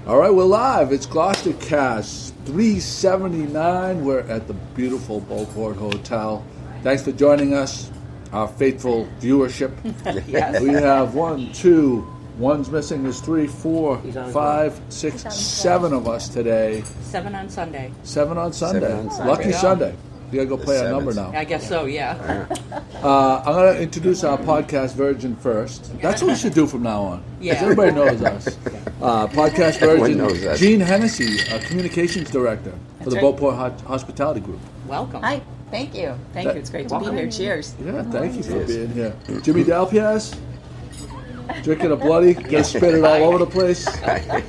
All right, we're live. It's GloucesterCast 379. We're at the beautiful Beauport Hotel. Thanks for joining us, our faithful viewership. Yes. We have 1, 2, one's missing. There's 3, 4, 5, 6, 7 of us today. 7 on Sunday. 7 on Sunday. 7 on Sunday. Lucky Yeah. Sunday. You gotta go play our Sevens. number now. I guess so, yeah. I'm going to introduce our podcast virgin first. That's what we should do from now on. Yeah. Because everybody knows us. Podcast Everyone virgin, knows us. Jeanne Hennessey, communications director for the right. Beauport Hospitality Group. Welcome. Hi, thank you. Thank you. It's great to be here. Cheers. Yeah, thank you for Cheers. being here. Jimmy Dalpiaz, drinking a bloody, gonna spit it all over the place.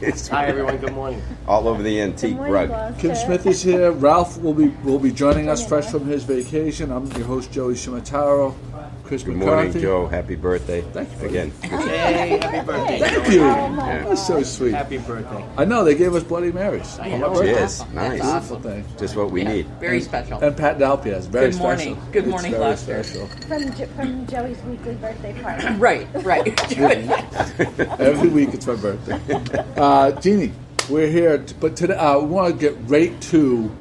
It's Hi everyone, good morning. all over the antique rug. Kim Smith is here. Ralph will be joining us fresh from his vacation. I'm your host, Joey Shimataro. Chris Good McCarthy. morning, Joe. Happy birthday. Thank you. Again. Hey, happy birthday. Thank you. Yeah. That's so sweet. Happy birthday. I know, they gave us Bloody Marys. I on know. my birthday. Cheers. Nice. Beautiful thing. Just what we Yeah, need. Very special. And Pat Dalpiaz, very Good morning. special. Good It's morning, very Gloucester. special. From Joey's weekly birthday party. Right. Every week it's my birthday. Jeannie, we're here, but today we want to get right to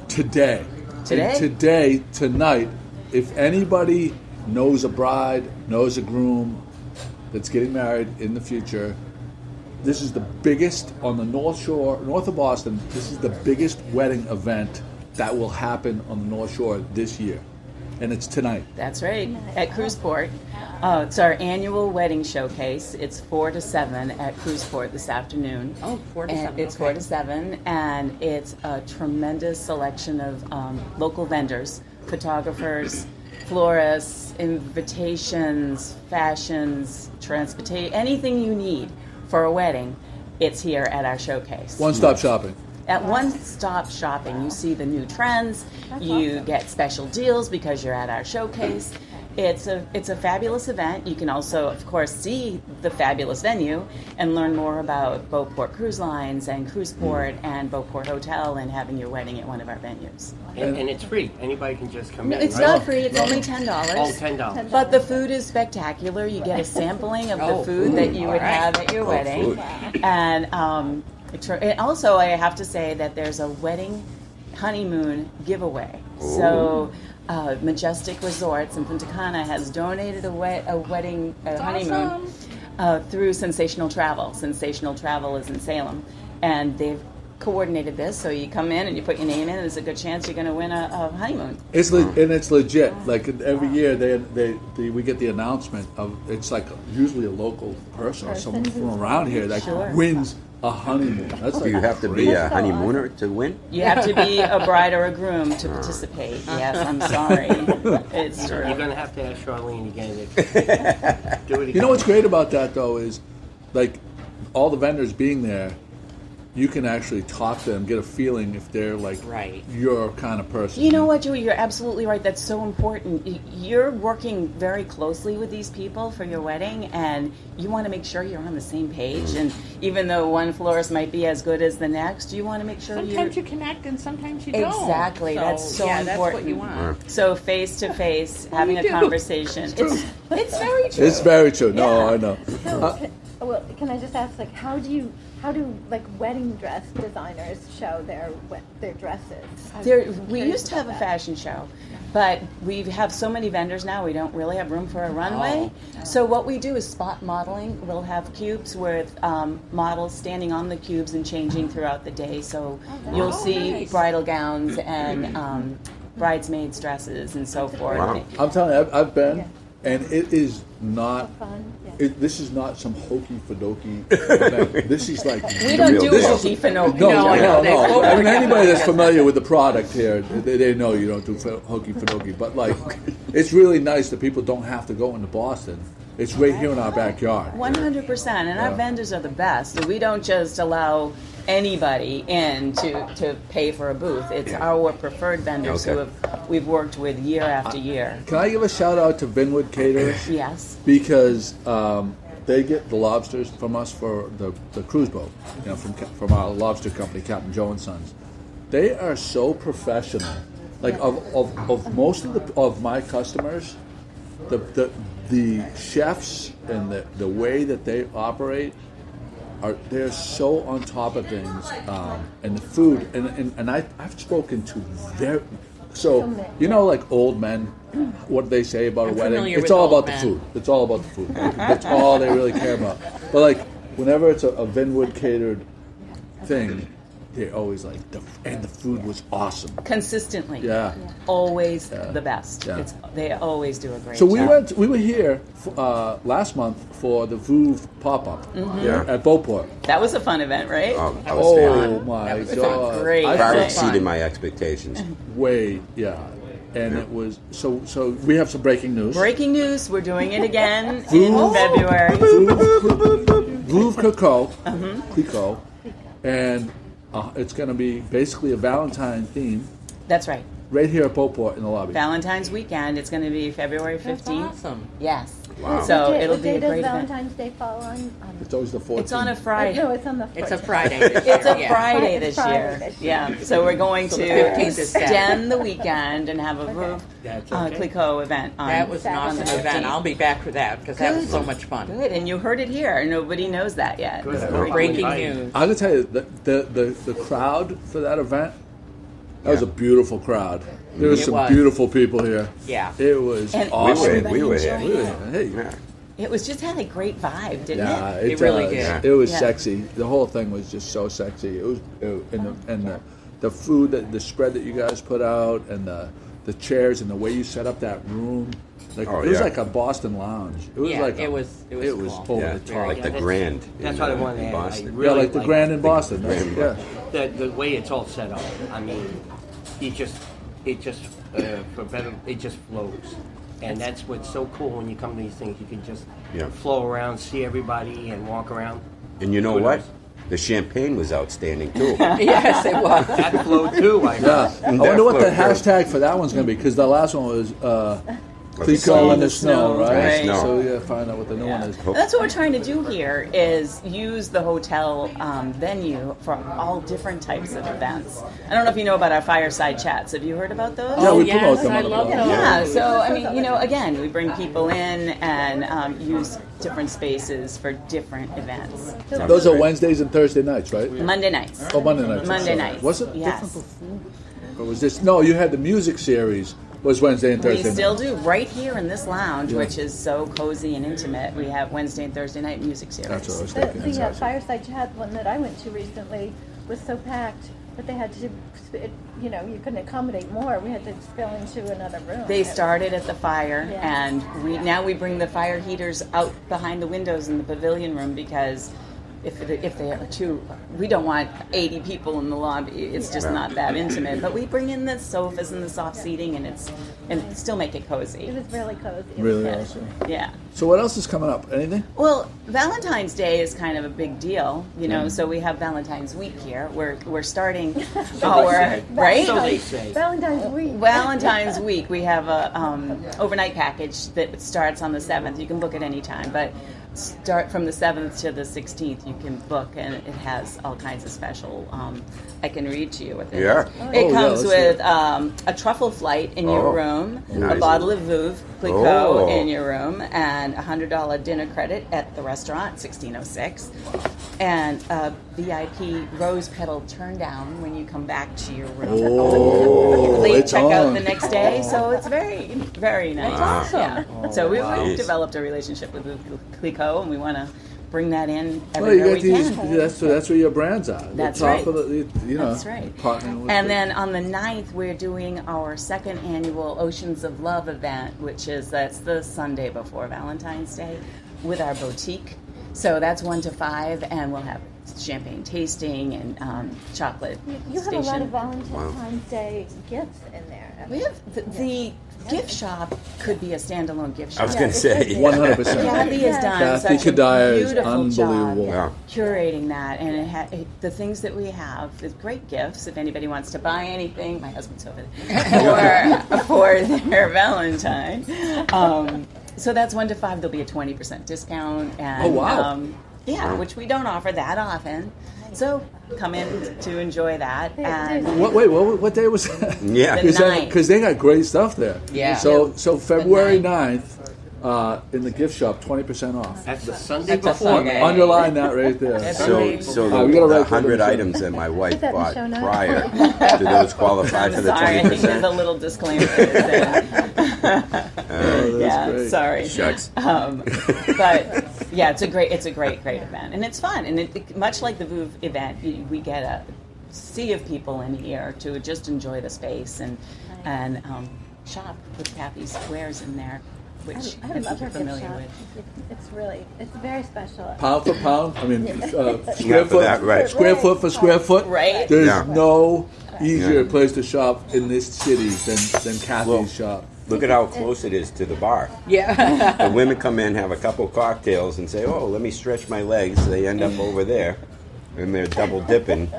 today. Today? Tonight, if anybody knows a bride, knows a groom that's getting married in the future, this is the biggest on the North Shore, north of Boston. This is the biggest wedding event that will happen on the North Shore this year, and it's tonight. That's right. At Cruiseport. It's our annual wedding showcase. It's 4 to 7 at Cruiseport this afternoon. Oh, 4 to And 7. It's okay. 4 to 7, and it's a tremendous selection of local vendors, photographers, florists, invitations, fashions, transportation, anything you need for a wedding, it's here at our showcase. One-stop shopping. At One Stop Shopping, you see the new trends, you get special deals because you're at our showcase. It's a fabulous event. You can also, of course, see the fabulous venue and learn more about Beauport Cruise Lines and Cruiseport and Beauport Hotel and having your wedding at one of our venues. And it's free. Anybody can just come No, in. it's right? not free, it's only $10. Oh, $10. But the food is spectacular. You get a sampling of the Oh, food that you would all right. have at your wedding. food. And and also, I have to say that there's a wedding honeymoon giveaway. So, Majestic Resorts in Punta Cana has donated a wedding honeymoon through Sensational Travel. Sensational Travel is in Salem, and they've coordinated this. So you come in and you put your name in, and there's a good chance you're going to win a honeymoon. And it's legit. Like every year, we get the announcement of it's like usually a local person or someone from around here that Sure. wins a honeymoon. That's Do you have to be a honeymooner to win? You have to be a bride or a groom to participate. Yes, I'm sorry. It's true. You're going to have to ask Charlene again. Do it again. You know what's great about that though is, like, all the vendors being there, you can actually talk to them, get a feeling if they're like Right. your kind of person. You know what, Joey? You're absolutely right. That's so important. You're working very closely with these people for your wedding, and you want to make sure you're on the same page. And even though one florist might be as good as the next, you want to make sure Sometimes you connect and sometimes you don't. Exactly. That's so yeah, that's what important. you want. So face to face, having a do. conversation. It's very true. It's very true. No, Yeah. I know. Well, can I just ask, like, how do like wedding dress designers show their dresses? We used to have a fashion show, but we have so many vendors now, we don't really have room for a runway. So what we do is spot modeling. We'll have cubes with models standing on the cubes and changing throughout the day. So you'll see nice. bridal gowns and bridesmaids' dresses and so forth. Wow. I'm telling you, I've been, and it is not. Fun. This is not some hokey fadokey event. This is like We don't do this hokey for no. No, I know. no. They- I mean, anybody that's familiar with the product here, they know you don't do hokey fadokey. But like, it's really nice that people don't have to go into Boston. It's right here in our backyard. 100%, and our vendors are the best. We don't just allow anybody in to pay for a booth. It's our preferred vendors Okay. we've worked with year after year. Can I give a shout out to Vinwood Caterers? Yes. Because they get the lobsters from us for the cruise boat, from our lobster company, Captain Joe and Sons. They are so professional. Like of most of my customers, the chefs and the way that they operate they're so on top of things, and the food, and I've spoken to you know, like old men, what they say about I'm a wedding. familiar It's with all old about men. the food. It's all about the food. That's all they really care about. But like whenever it's a Vinwood catered thing, they're always like, and the food was awesome. Consistently. Yeah. Always the best. Yeah. They always do a great So job. we were here last month for the Vouv pop-up at Beauport. That was a fun event, right? Oh, that was fun. Oh my was God! great. I Far Fun. exceeded my expectations. way, and it was so. We have some breaking news. Breaking news, we're doing it again in February. Vouv Clicquot, and it's going to be basically a Valentine theme That's right. right here at Beauport in the lobby. Valentine's weekend. It's going to be February 15th. That's awesome. Yes. Wow. So What it'll day be a does great event. Valentine's Day fall on? It's always the 14th. It's on a Friday. No, it's on the. It's a 14th. Friday. This It's year, a yeah. Friday It's this Friday year. this year. Yeah. So we're going So to the 15th is Saturday. extend the weekend and have a Vouv That's okay. Clicquot event on That was an on the awesome event. 15th. I'll be back for that because that was Good. so much fun. Good, and you heard it here. Nobody knows that yet. Good. So We're Breaking Right. news. I'm gonna tell you the crowd for that event. That was a beautiful crowd. There was It some was. beautiful people here. Yeah. It was And awesome. We were here. enjoyed it. Hey, Yeah. It was just had a great vibe, didn't yeah, it? It really did. Yeah. It was Yeah. sexy. The whole thing was just so sexy. And the food, the spread that you guys put out, and the chairs and the way you set up that room. Like Oh, it was yeah. like a Boston lounge. It was Yeah, like it was cool. Yeah, the top. like the that's- Grand. That's in, what I wanted to in add. Boston. I Yeah, really like the Grand in Boston. Grand. Yeah. The way it's all set up. I mean, it just it just flows, and that's what's so cool when you come to these things. You can just Yeah. flow around, see everybody, and walk around. And you know Who what? knows? The champagne was outstanding too. Yes, it was. That flowed too. I Yeah. I And wonder what the that flow- hashtag for that one's going to be, because the last one was Clicquot snow. in the snow, right? Right. Snow. So yeah, find out what the new one is. That's what we're trying to do here is use the hotel venue for all different types of events. I don't know if you know about our fireside chats. Have you heard about those? Yeah, we yes, promote them I on the love blog. those. Yeah, so I mean, again, we bring people in and use different spaces for different events. Those are Wednesdays and Thursday nights, right? Monday nights. Oh, Monday nights. I'm Monday sorry. nights. Was it Yes. different before? Or was this? No, you had the music series was Wednesday and We Thursday. still night. do right here in this lounge, Yeah. which is so cozy and intimate. We have Wednesday and Thursday night music series. That's what I was The thinking. That's awesome. fireside chat one that I went to recently was so packed, but they had to, you couldn't accommodate more. We had to spill into another room. They started at the fire, Yeah. and we bring the fire heaters out behind the windows in the pavilion room because if they are too, we don't want 80 people in the lobby. It's just not that intimate. But we bring in the sofas and the soft seating, and still make it It cozy. was really cozy. It Really was awesome. Yeah. So what else is coming up? Anything? Well, Valentine's Day is kind of a big deal, so we have Valentine's Week here. We're starting our right. So they say. Valentine's week. Valentine's Week, we have a overnight package that starts on the 7th. You can book at any time, but start from the 7th to the 16th. You can book, and it has all kinds of special. I can read to you what it Yeah. is. Oh, It yeah, comes let's hear with a truffle flight in your Oh, room, a nice. bottle of Vouv Clicquot Oh. in your room, and a $100 dinner credit at the restaurant, 1606, and a VIP rose petal turn down when you come back to your room. Oh, Late it's checkout on. the next day, so it's very, very nice. Wow. Yeah. So we've Nice. developed a relationship with Clicquot, and we want to bring that in Well, you everywhere got we these. can. That's where your brands are. That's the top right. Of the, That's right. Partnering with And the- then on the 9th, we're doing our second annual Oceans of Love event, that's the Sunday before Valentine's Day, with our boutique. So that's 1 to 5, and we'll have champagne tasting and chocolate You have station. a lot of Valentine's Day gifts in there. We have the gift shop could be a standalone gift shop. I was going to say. 100%. Kathy has done Kathy such a Kadaya is beautiful job unbelievable. Yeah. curating that, and the things that we have is great gifts. If anybody wants to buy anything, my husband's over there, for their Valentine. So that's 1 to 5. There'll be a 20% discount, and Oh, wow. which we don't offer that often. So come in to enjoy that. And What day was that? Yeah. The 9th. Because they got great stuff there. Yeah. So February The 9th, in the gift shop, 20% off. That's the Sunday That's a before. Sunday. Underline that right there. That's So, right. so we gotta the write that 100 in the show. items that my wife Put that in the bought show notes. prior, do those qualify for the Sorry, I think there's a 20%? little disclaimer. There. Yeah, great. sorry. Shucks. But yeah, it's a great event, and it's fun. And much like the VOOV event, we get a sea of people in here to just enjoy the space and shop with Kathy's wares in there, which I if love her you're gift familiar shop. with. It's very special. Pound for pound. I mean, Yeah, square for foot, that, right. square foot for square foot. Right. There's Yeah. no easier Yeah. place to shop in this city than Kathy's Well, shop. Look at how close it is to the bar. Yeah. The women come in, have a couple cocktails, and say, "Oh, let me stretch my legs." They end up over there, and they're double dipping,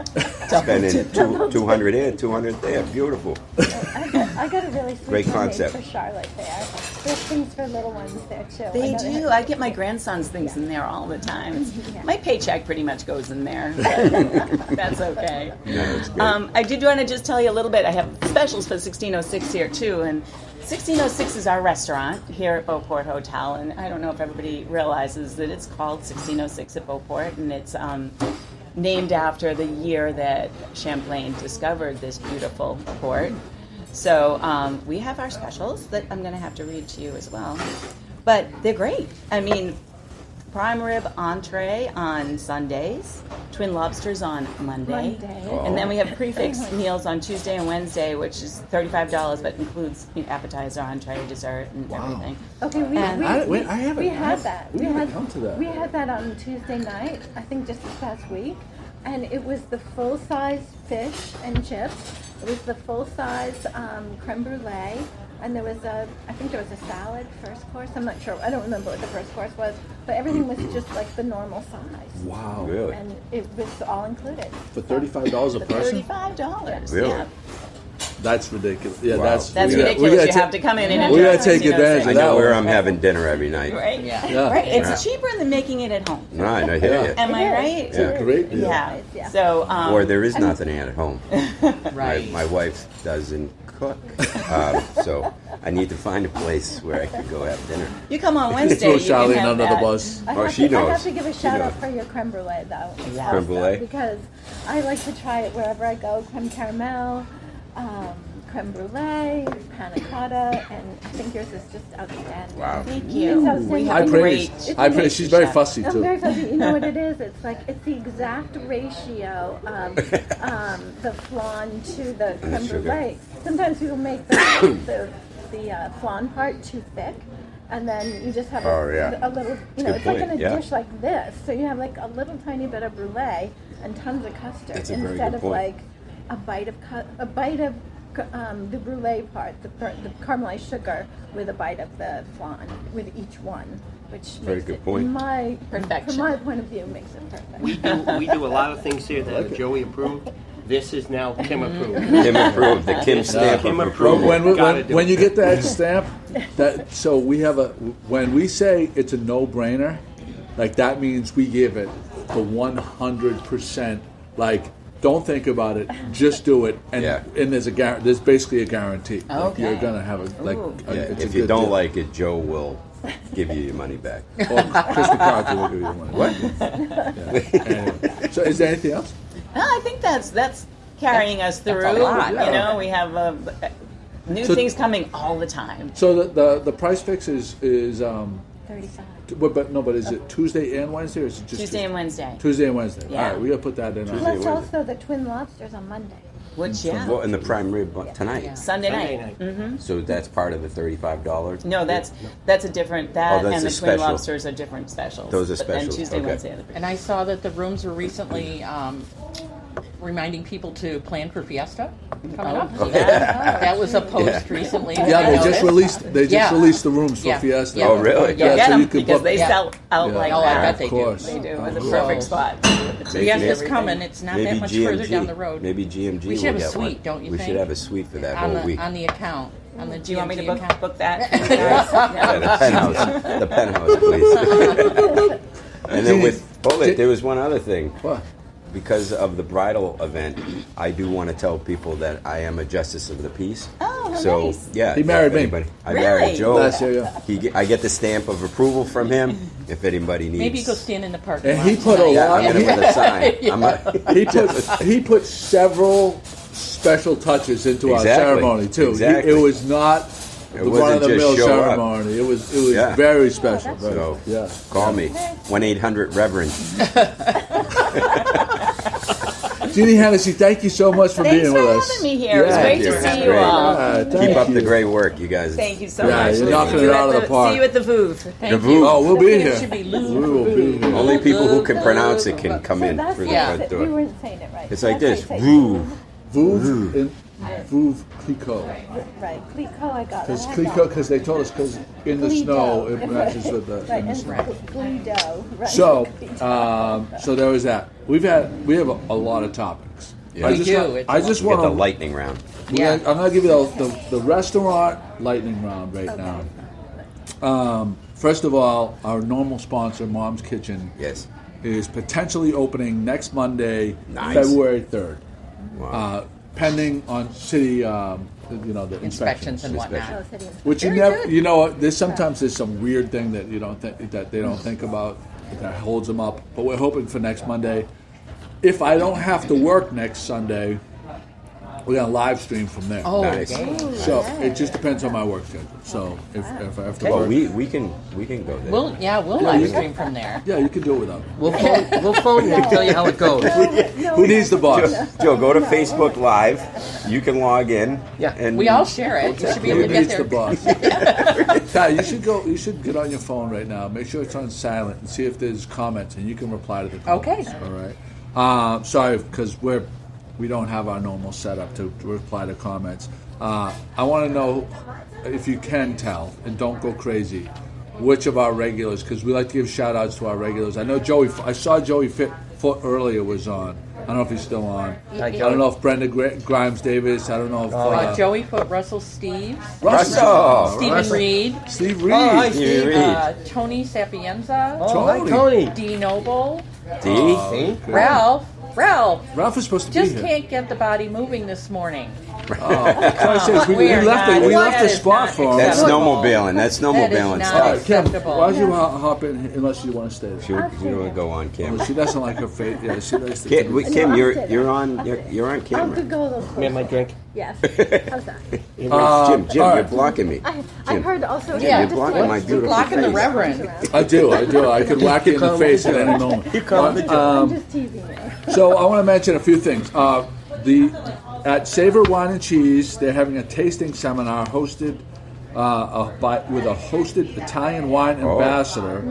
spending 200 here, 200 there. Beautiful. I got a really sweet Great mermaid concept. for Charlotte there. There's things for little ones there too. They got do. I get my grandson's things in there all the time. Yeah. My paycheck pretty much goes in there. But that's okay. Yeah, that's great. I did want to just tell you a little bit. I have specials for 1606 here too, and 1606 is our restaurant here at Beauport Hotel, and I don't know if everybody realizes that it's called 1606 at Beauport, and it's named after the year that Champlain discovered this beautiful port. So we have our specials that I'm going to have to read to you as well, but they're great. I mean, prime rib entree on Sundays, twin lobsters on Monday. And then we have prefix meals on Tuesday and Wednesday, which is $35, but includes appetizer, entree, dessert, and everything. Okay, we And- had that. We haven't come to that. We had that on Tuesday night, I think just this past week, and it was the full-size fish and chips. It was the full-size creme brulee, and there was I think there was a salad first course. I'm not sure. I don't remember what the first course was, but everything was just like the normal size. Wow. Really? And it was all included. For $35 a For person? $35. Really? Yeah. That's ridiculous. Yeah, Wow. that's That's We gotta- ridiculous. You have to come in and we enjoy gotta take 1606. advantage I of that know where one. I'm having dinner every night. Right? Yeah. Right. It's Yeah. cheaper than making it at home. No, I hear you. Am I It is. right? It's a great deal. Yeah. Yeah. So, Or there is nothing at home. Right. My wife doesn't cook, so I need to find a place where I can go have dinner. you come on Wednesday. Throw you can Charlene have under the that. bus. Oh, she I knows. have to give a She shout out knows. for your creme brulee, though. Yeah. Creme brulee? Because I like to try it wherever I go. Creme caramel, creme brulee, panna cotta, and I think yours is just outstanding. Wow. Thank It's you. outstanding. We High have praise. great. High praise. She's very fussy I'm too. very fuzzy. You know what it is? It's like it's the exact ratio of the flan to the creme sugar. brulee. Sometimes people make the flan part too thick, and then you just have Oh, yeah. a little. You know, Good it's like in point, a yeah. dish like this. So you have like a little tiny bit of brulee and tons of custard That's a very instead good of point. like a bite of the brulee part, the caramelized sugar, with a bite of the flan with each one, which Very makes good it, point. Perfection. From my point of view, makes it perfect. We do a lot of things here that are Joey approved. This is now Kim approved. Kim approved. The Kim stamp Kim of approved. approval. Gotta do When it. you get that stamp, so we have when we say it's a no-brainer, like that means we give it the 100%. Like, don't think about it, just do it, and Yeah. there's basically a guarantee. Like, Okay. you're gonna have Ooh. it's a If you good don't deal. like it, Joe will give you your money back. Or Chris McCarthy will give you money. What? Anyway. So, is there anything else? No, I think that's carrying us through. That's a lot. You know, we have new So- things coming all the time. So the price fix is 35. but is it Tuesday and Wednesday, or is it just Tuesday and Wednesday. Tuesday and Wednesday. Yeah. All right, we gotta put that in. Tuesday. Plus Wednesday. also the twin lobsters on Monday. Which, yeah. Well, and the prime rib tonight. Sunday Sunday night. night. So that's part of the $35. No, that's a different, that Oh, that's and a the twin special. lobsters are different specials. Those are But then specials, Tuesday, okay. Wednesday are the And I saw that the rooms were recently reminding people to plan for Fiesta coming up. So that was a post recently. that Yeah, I they just noticed. released the rooms for Yeah. Fiesta. Yeah. Oh, really? Yeah, Yeah, get so them you could because book- they Yeah. sell out Yeah. like Oh, I that. bet they Of do. course. They do. It's a So- perfect spot. Fiesta's coming. It's not that much further down the road. Maybe GMG We should will have a get suite, one. don't you We think? should have a suite for that on whole week. the account. On the Do you want me to GMG account. book that? Yeah, the penthouse. The penthouse, please. And then there was one other thing. What? Because of the bridal event, I do want to tell people that I am a justice of the peace. Oh, So nice. yeah, He married if me. anybody- I Really? married Joe. Last year, yeah. I get the stamp of approval from him. If anybody needs, Maybe go stand in the parking And lot. he put a tonight. Yeah, lot. I'm gonna with a sign. He put several special touches into our Exactly. ceremony too. Exactly. It was not It the wasn't run-of-the-mill just show up. ceremony. It was Yeah. very special. Very, So yeah. call me 1-800-Reverend. Jeanne Hennessey, thank you so much for Thanks being for with having us. me here. It was great to That's see you great. all. Thank Keep up you. the great work, you guys. Thank you so Yeah, much. you're See knocking you it out at of the park. See you at the Vouv. Thank The you. Vouv. Oh, we'll be It here. should be We Louvre. will be here. Only people who can pronounce it can come in that's through the yeah. front We door. weren't saying it right. It's like That's this. how you say Vouv. Vouv and Vouv Clicquot. Right, Clico, I got Because it. Clicquot, because they told us, because in the snow it matches with the. Right, in the and snow. Glido. Right. So, so there was that. We have a lot of topics. Yeah. I We just do. want- It's I just We get want the to. lightning round. Yeah. I'm going to give you the restaurant lightning round right now. First of all, our normal sponsor, Mom's Kitchen, Yes. is potentially opening next Monday, Nice. February 3rd, Wow. pending on city, the Inspections and whatnot. Oh, city. Which you Very never, good. there's sometimes there's some weird thing that you don't think that they don't think about that holds them up. But we're hoping for next Monday. If I don't have to work next Sunday, we're gonna live stream from there. Oh, Nice. okay. So it just depends on my work schedule. So if I have to Well, work, we can go there. We'll live stream from there. yeah, you can do it without me. We'll phone you and tell you how it goes. Who needs the boss? Joe, go to Facebook Live. You can log in. Yeah. And We all share it. You should be able Who to get needs the there. boss? Ty, you should go. You should get on your phone right now. Make sure it's on silent and see if there's comments, and you can reply to the comments. Okay. All right. Sorry, because we don't have our normal setup to reply to comments. I want to know if you can tell, and don't go crazy, which of our regulars, because we like to give shout outs to our regulars. I know Joey. I saw Joey Foot earlier was on. I don't know if he's still on. I don't know if Brenda Grimes Davis. I don't know if Joey Foot, Russell Steves, Russell. Stephen Reed, Steve Reed. Oh, hi, Steve Steve. Reed. Tony Sapienza, Oh, hi, Tony. Tony. D Noble, D. See? Ralph. Ralph is supposed to be Just here. can't get the body moving this morning. We We are left not- the that is spot not for him. That's acceptable. snowmobiling. That's That is snowmobiling not stuff. Kim, acceptable. why don't you hop in unless you want to stay there? She don't want to go on Oh, camera. she doesn't like her face. Yeah, she likes to. Kim, Kim, I'll you're sit you're there. on you're on I camera. could go a little Me and closer. my drink. Yes. How's that? Jim, all you're right. blocking me. I heard also. Yeah, you're blocking my beautiful blocking the face. Reverend. I do. I could whack you in the face at any moment. I'm just teasing you. So I want to mention a few things. At Savor Wine and Cheese, they're having a tasting seminar hosted with a hosted Italian wine ambassador.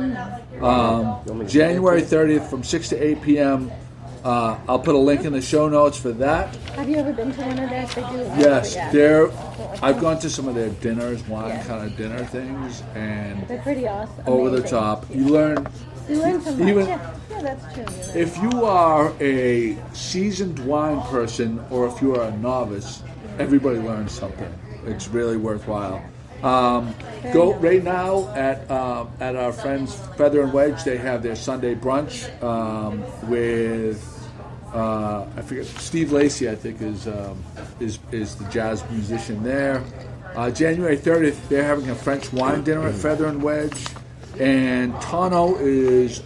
January 30th from 6 to 8 p.m. I'll put a link in the show notes for that. Have you ever been to one of theirs? They do. Yes, Yeah. I've gone to some of their dinners, wine kind of dinner things, and They're pretty awesome. over the Amazing. top. You learn. You learn so much. even- Yeah, that's true. You learn. If you are a seasoned wine person or if you are a novice, everybody learns something. It's really worthwhile. Go right now at our friends Feather and Wedge. They have their Sunday brunch with I forget Steve Lacey. I think is the jazz musician there. January 30th, they're having a French wine dinner at Feather and Wedge. And Tono is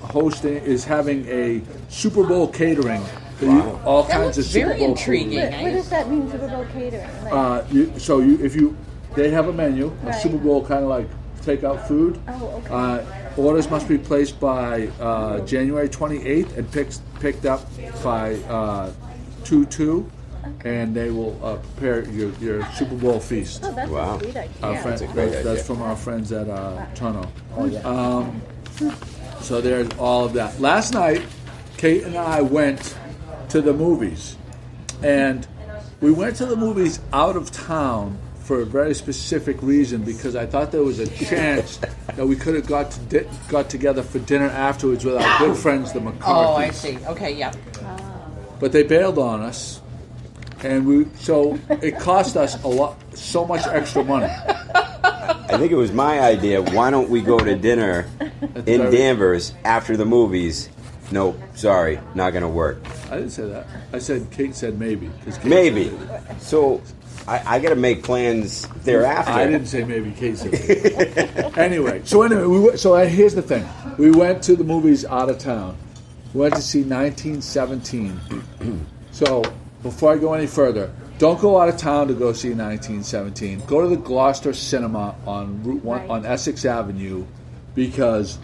having a Super Bowl catering. All That kinds of looks Super very Bowl intriguing. food. What does that mean, Super Bowl catering? Like, They have a menu, a Right. Super Bowl kind of like takeout food. oh, okay. Orders must be placed by January 28th and picked up by 2/2, and they will prepare your Super Bowl feast. Oh, that's Wow. a sweet idea. Our friends, a great that's idea. from our friends at Tono. So there's all of that. Last night, Kate and I went to the movies, and we went to the movies out of town for a very specific reason, because I thought there was a chance that we could have got together for dinner afterwards with our good friends, the McCarthys. Oh, I see. Okay, yeah. But they bailed on us, and so it cost us so much extra money. I think it was my idea. Why don't we go to dinner in very- Danvers after the movies? Nope, sorry, not gonna work. I didn't say that. I said Kate said maybe. 'Cause Kate Maybe. said So I got to make plans thereafter. I didn't say maybe. Kate said maybe. Anyway, here's the thing. We went to the movies out of town. We went to see 1917. So before I go any further, don't go out of town to go see 1917. Go to the Gloucester Cinema on Route 1 on Essex Avenue, because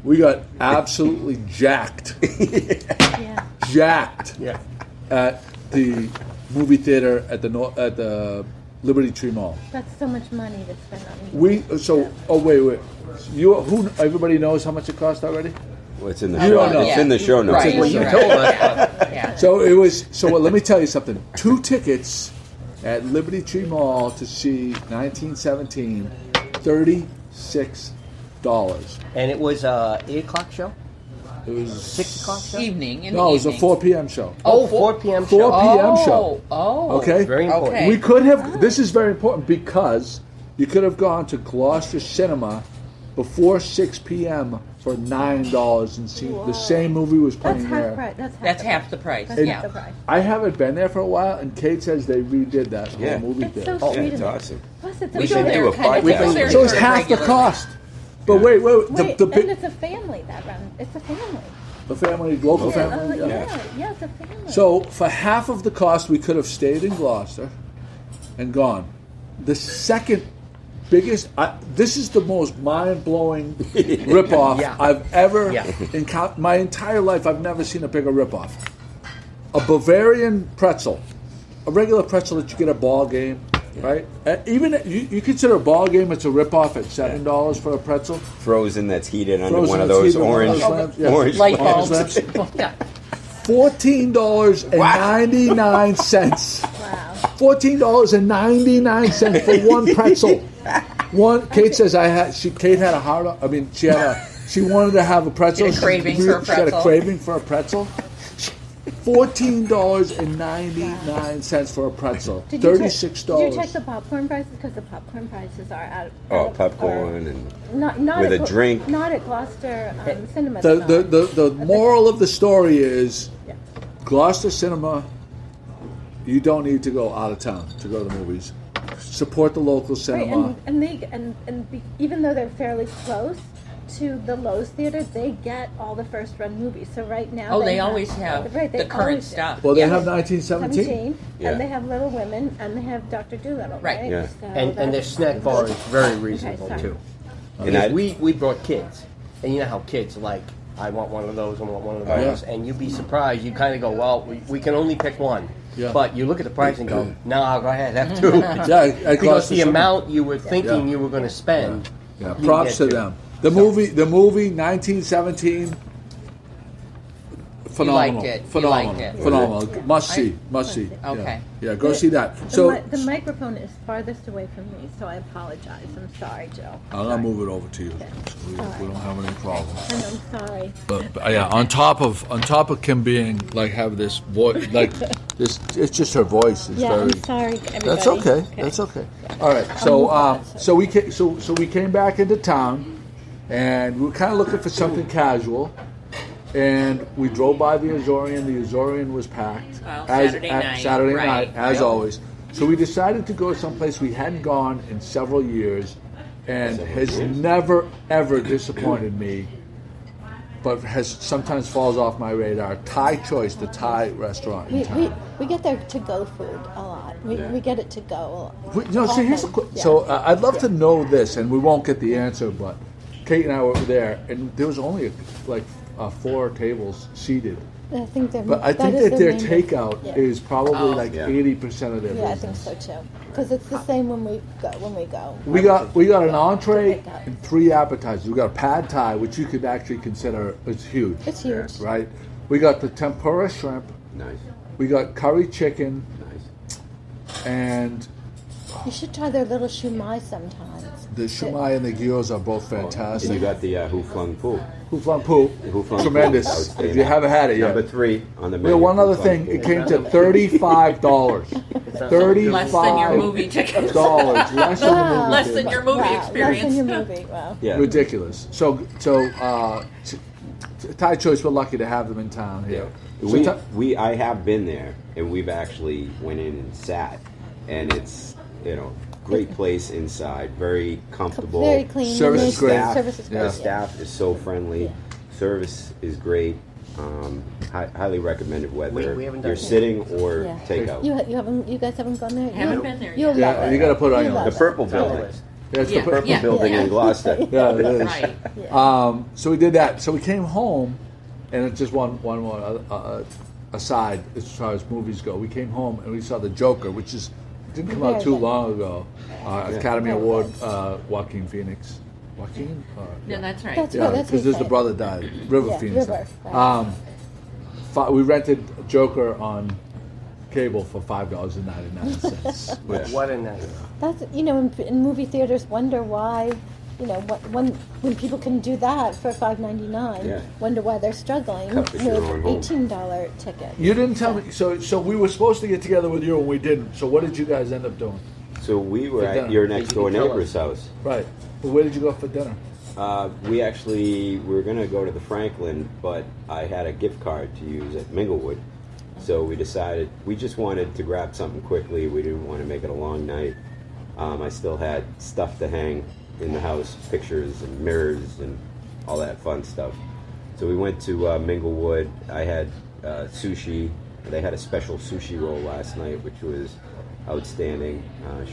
we got absolutely jacked. Jacked at the movie theater at the Liberty Tree Mall. That's so much money to spend on Wait. Everybody knows how much it cost already? Well, it's in the You show. don't know. It's in the show notes. Right. Well, you told us. So it was. So let me tell you something. 2 tickets at Liberty Tree Mall to see 1917, $36. And it was 8 o'clock show? It was 6 o'clock show? Evening. In No, the it was a evening. 4 p.m. show. Oh, 4 p.m. 4 show. p.m. show. Oh. Okay. Very important. Okay. We could have. This is very important because you could have gone to Gloucester Cinema before 6 p.m. for $9 and see the same movie was That's playing half there. price. That's half the price. That's Yeah. half the price. I haven't been there for a while, and Kate says they redid that whole Yeah. movie It's theater. so Yeah, sweet. it's of it. awesome. Plus, it's a We should big- do a kind of- we go podcast. there So it's very half the regularly. cost. But wait, Wait, the and it's a family that runs. It's a family. local Yeah, family. Yeah. yeah, it's a family. So for half of the cost, we could have stayed in Gloucester and gone. The second biggest, this is the most mind-blowing ripoff Yeah. I've ever Yeah. encountered. My entire life, I've never seen a bigger ripoff. A Bavarian pretzel, a regular pretzel that you get at a ball game, right? Even you consider a ball game, it's a ripoff at $7 for a pretzel. Frozen that's heated under Frozen one of that's those heated under orange, one of those lamps, yeah. orange Light lamps. bulbs. Lamps. $14.99. Wow. $14.99 for one pretzel. Kate says Kate had a she wanted to have a pretzel. She had a craving for a She had a pretzel. craving for a pretzel. $14.99 for a pretzel. Did you $36. Did you check the popcorn prices? Because the popcorn prices are out. Oh, popcorn and not with at a drink. Not at Gloucester Cinema. The moral of the story is Yeah. Gloucester Cinema, you don't need to go out of town to go to the movies. Support the local Right, cinema. even though they're fairly close to the Lowe's Theater, they get all the first run movies. So right now, Oh, they always have right, they the current always do. stuff. Well, they Yeah. have 1917. 17, Yeah. and they have Little Women, and they have Dr. Dolittle, Right. right? Yeah. So And their that's- snack bar is very reasonable, sorry. too. And I- We brought kids. And you know how kids like, I want one of those, I want one of Oh, yeah. those. And you'd be surprised. You kind of go, well, we can only pick one. Yeah. But you look at the price and go, no, go ahead, have two. Yeah, at Because Gloucester the Cinema. amount you were thinking Yeah. you were going to spend. Yeah, you props to get them. The movie 1917. Phenomenal. liked it. You Phenomenal. liked it. Phenomenal. Must see. Okay. Yeah, go see that. So the microphone is farthest away from me, so I apologize. I'm sorry, Joe. I'm gonna move it over to you. We don't have any problems. And I'm sorry. But yeah, on top of Kim being like have this voice like this, it's just her voice is Yeah, very. I'm sorry, everybody. That's okay. That's okay. All right. So so we came back into town, and we were kind of looking for something casual, and we drove by the Azorian. The Azorian was packed. Well, Saturday night, Saturday right. night, as Yep. always. So we decided to go someplace we hadn't gone in several years, and has never ever disappointed me. But sometimes falls off my radar. Thai Choice, the Thai restaurant in town. We get their to-go food a lot. We get it to go a lot. So here's the so I'd love to know this, and we won't get the answer, but Kate and I were there, and there was only 4 tables seated. I think they're. But I think that their takeout Yeah. is probably like Yeah. 80% of their Yeah, I business. think so too. Because it's the same when we go. We got an entree Pick up. and 3 appetizers. We got a pad thai, which you could actually consider it's huge. It's huge. Right? We got the tempura shrimp. Nice, We got curry chicken, nice. and You should try their little shumai sometimes. the shumai and the gyros are both And you fantastic. got the Who Flung Poo. Hu Flan Poo, Who Flung tremendous. Poo. If you haven't had it yet. Number 3 on the Yeah, menu. one Who other Flung thing, Poo. it came to $35. $35. Less than your movie ticket. Less than the movie Less ticket. than your movie Wow, experience. Less than your movie. Wow. Yeah. Ridiculous. So Thai Choice, we're lucky to have them in town here. So I have been there, and we've actually went in and sat and it's great place inside, very comfortable. Very clean. Service is great. Service is great. The staff is so friendly. Yeah. Service is great. Highly recommended whether We haven't done you're it. sitting or Yeah. takeout. You guys haven't gone there? Haven't been there You'll yet. love it. You got to put it on your You'll The list. love Purple Building. Yeah, it's Yeah. the purple. Yeah. Building in Gloucester. Yeah, it is. Right. So we did that. So we came home, and it's just one more aside as far as movies go. We came home and we saw The Joker, which didn't come out Very too good. long ago. Academy Very Award, good. Joaquin Phoenix. Joaquin? No, that's right. That's Yeah, right. That's because what there's the he brother died. River Yeah, Phoenix. River, died. right. We rented Joker on cable for $5.99. Which, What a night. That's in movie theaters wonder why when people can do that for $5.99, Yeah. wonder why they're struggling Cup with is your own home. $18 tickets. you didn't tell me. So we were supposed to get together with you and we didn't. So what did you guys end up doing? So we were For at dinner. your next door Tell us. neighbor's house. Right. But where did you go for dinner? We were going to go to the Franklin, but I had a gift card to use at Minglewood. So we decided we just wanted to grab something quickly. We didn't want to make it a long night. I still had stuff to hang in the house, pictures and mirrors and all that fun stuff. So we went to Minglewood. I had sushi. They had a special sushi roll last night, which was outstanding.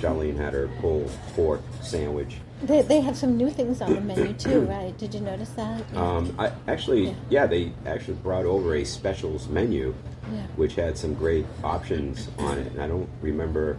Charlene had her pulled pork sandwich. They have some new things on the menu too, right? Did you notice that? They actually brought over a specials menu, Yeah. which had some great options on it. And I don't remember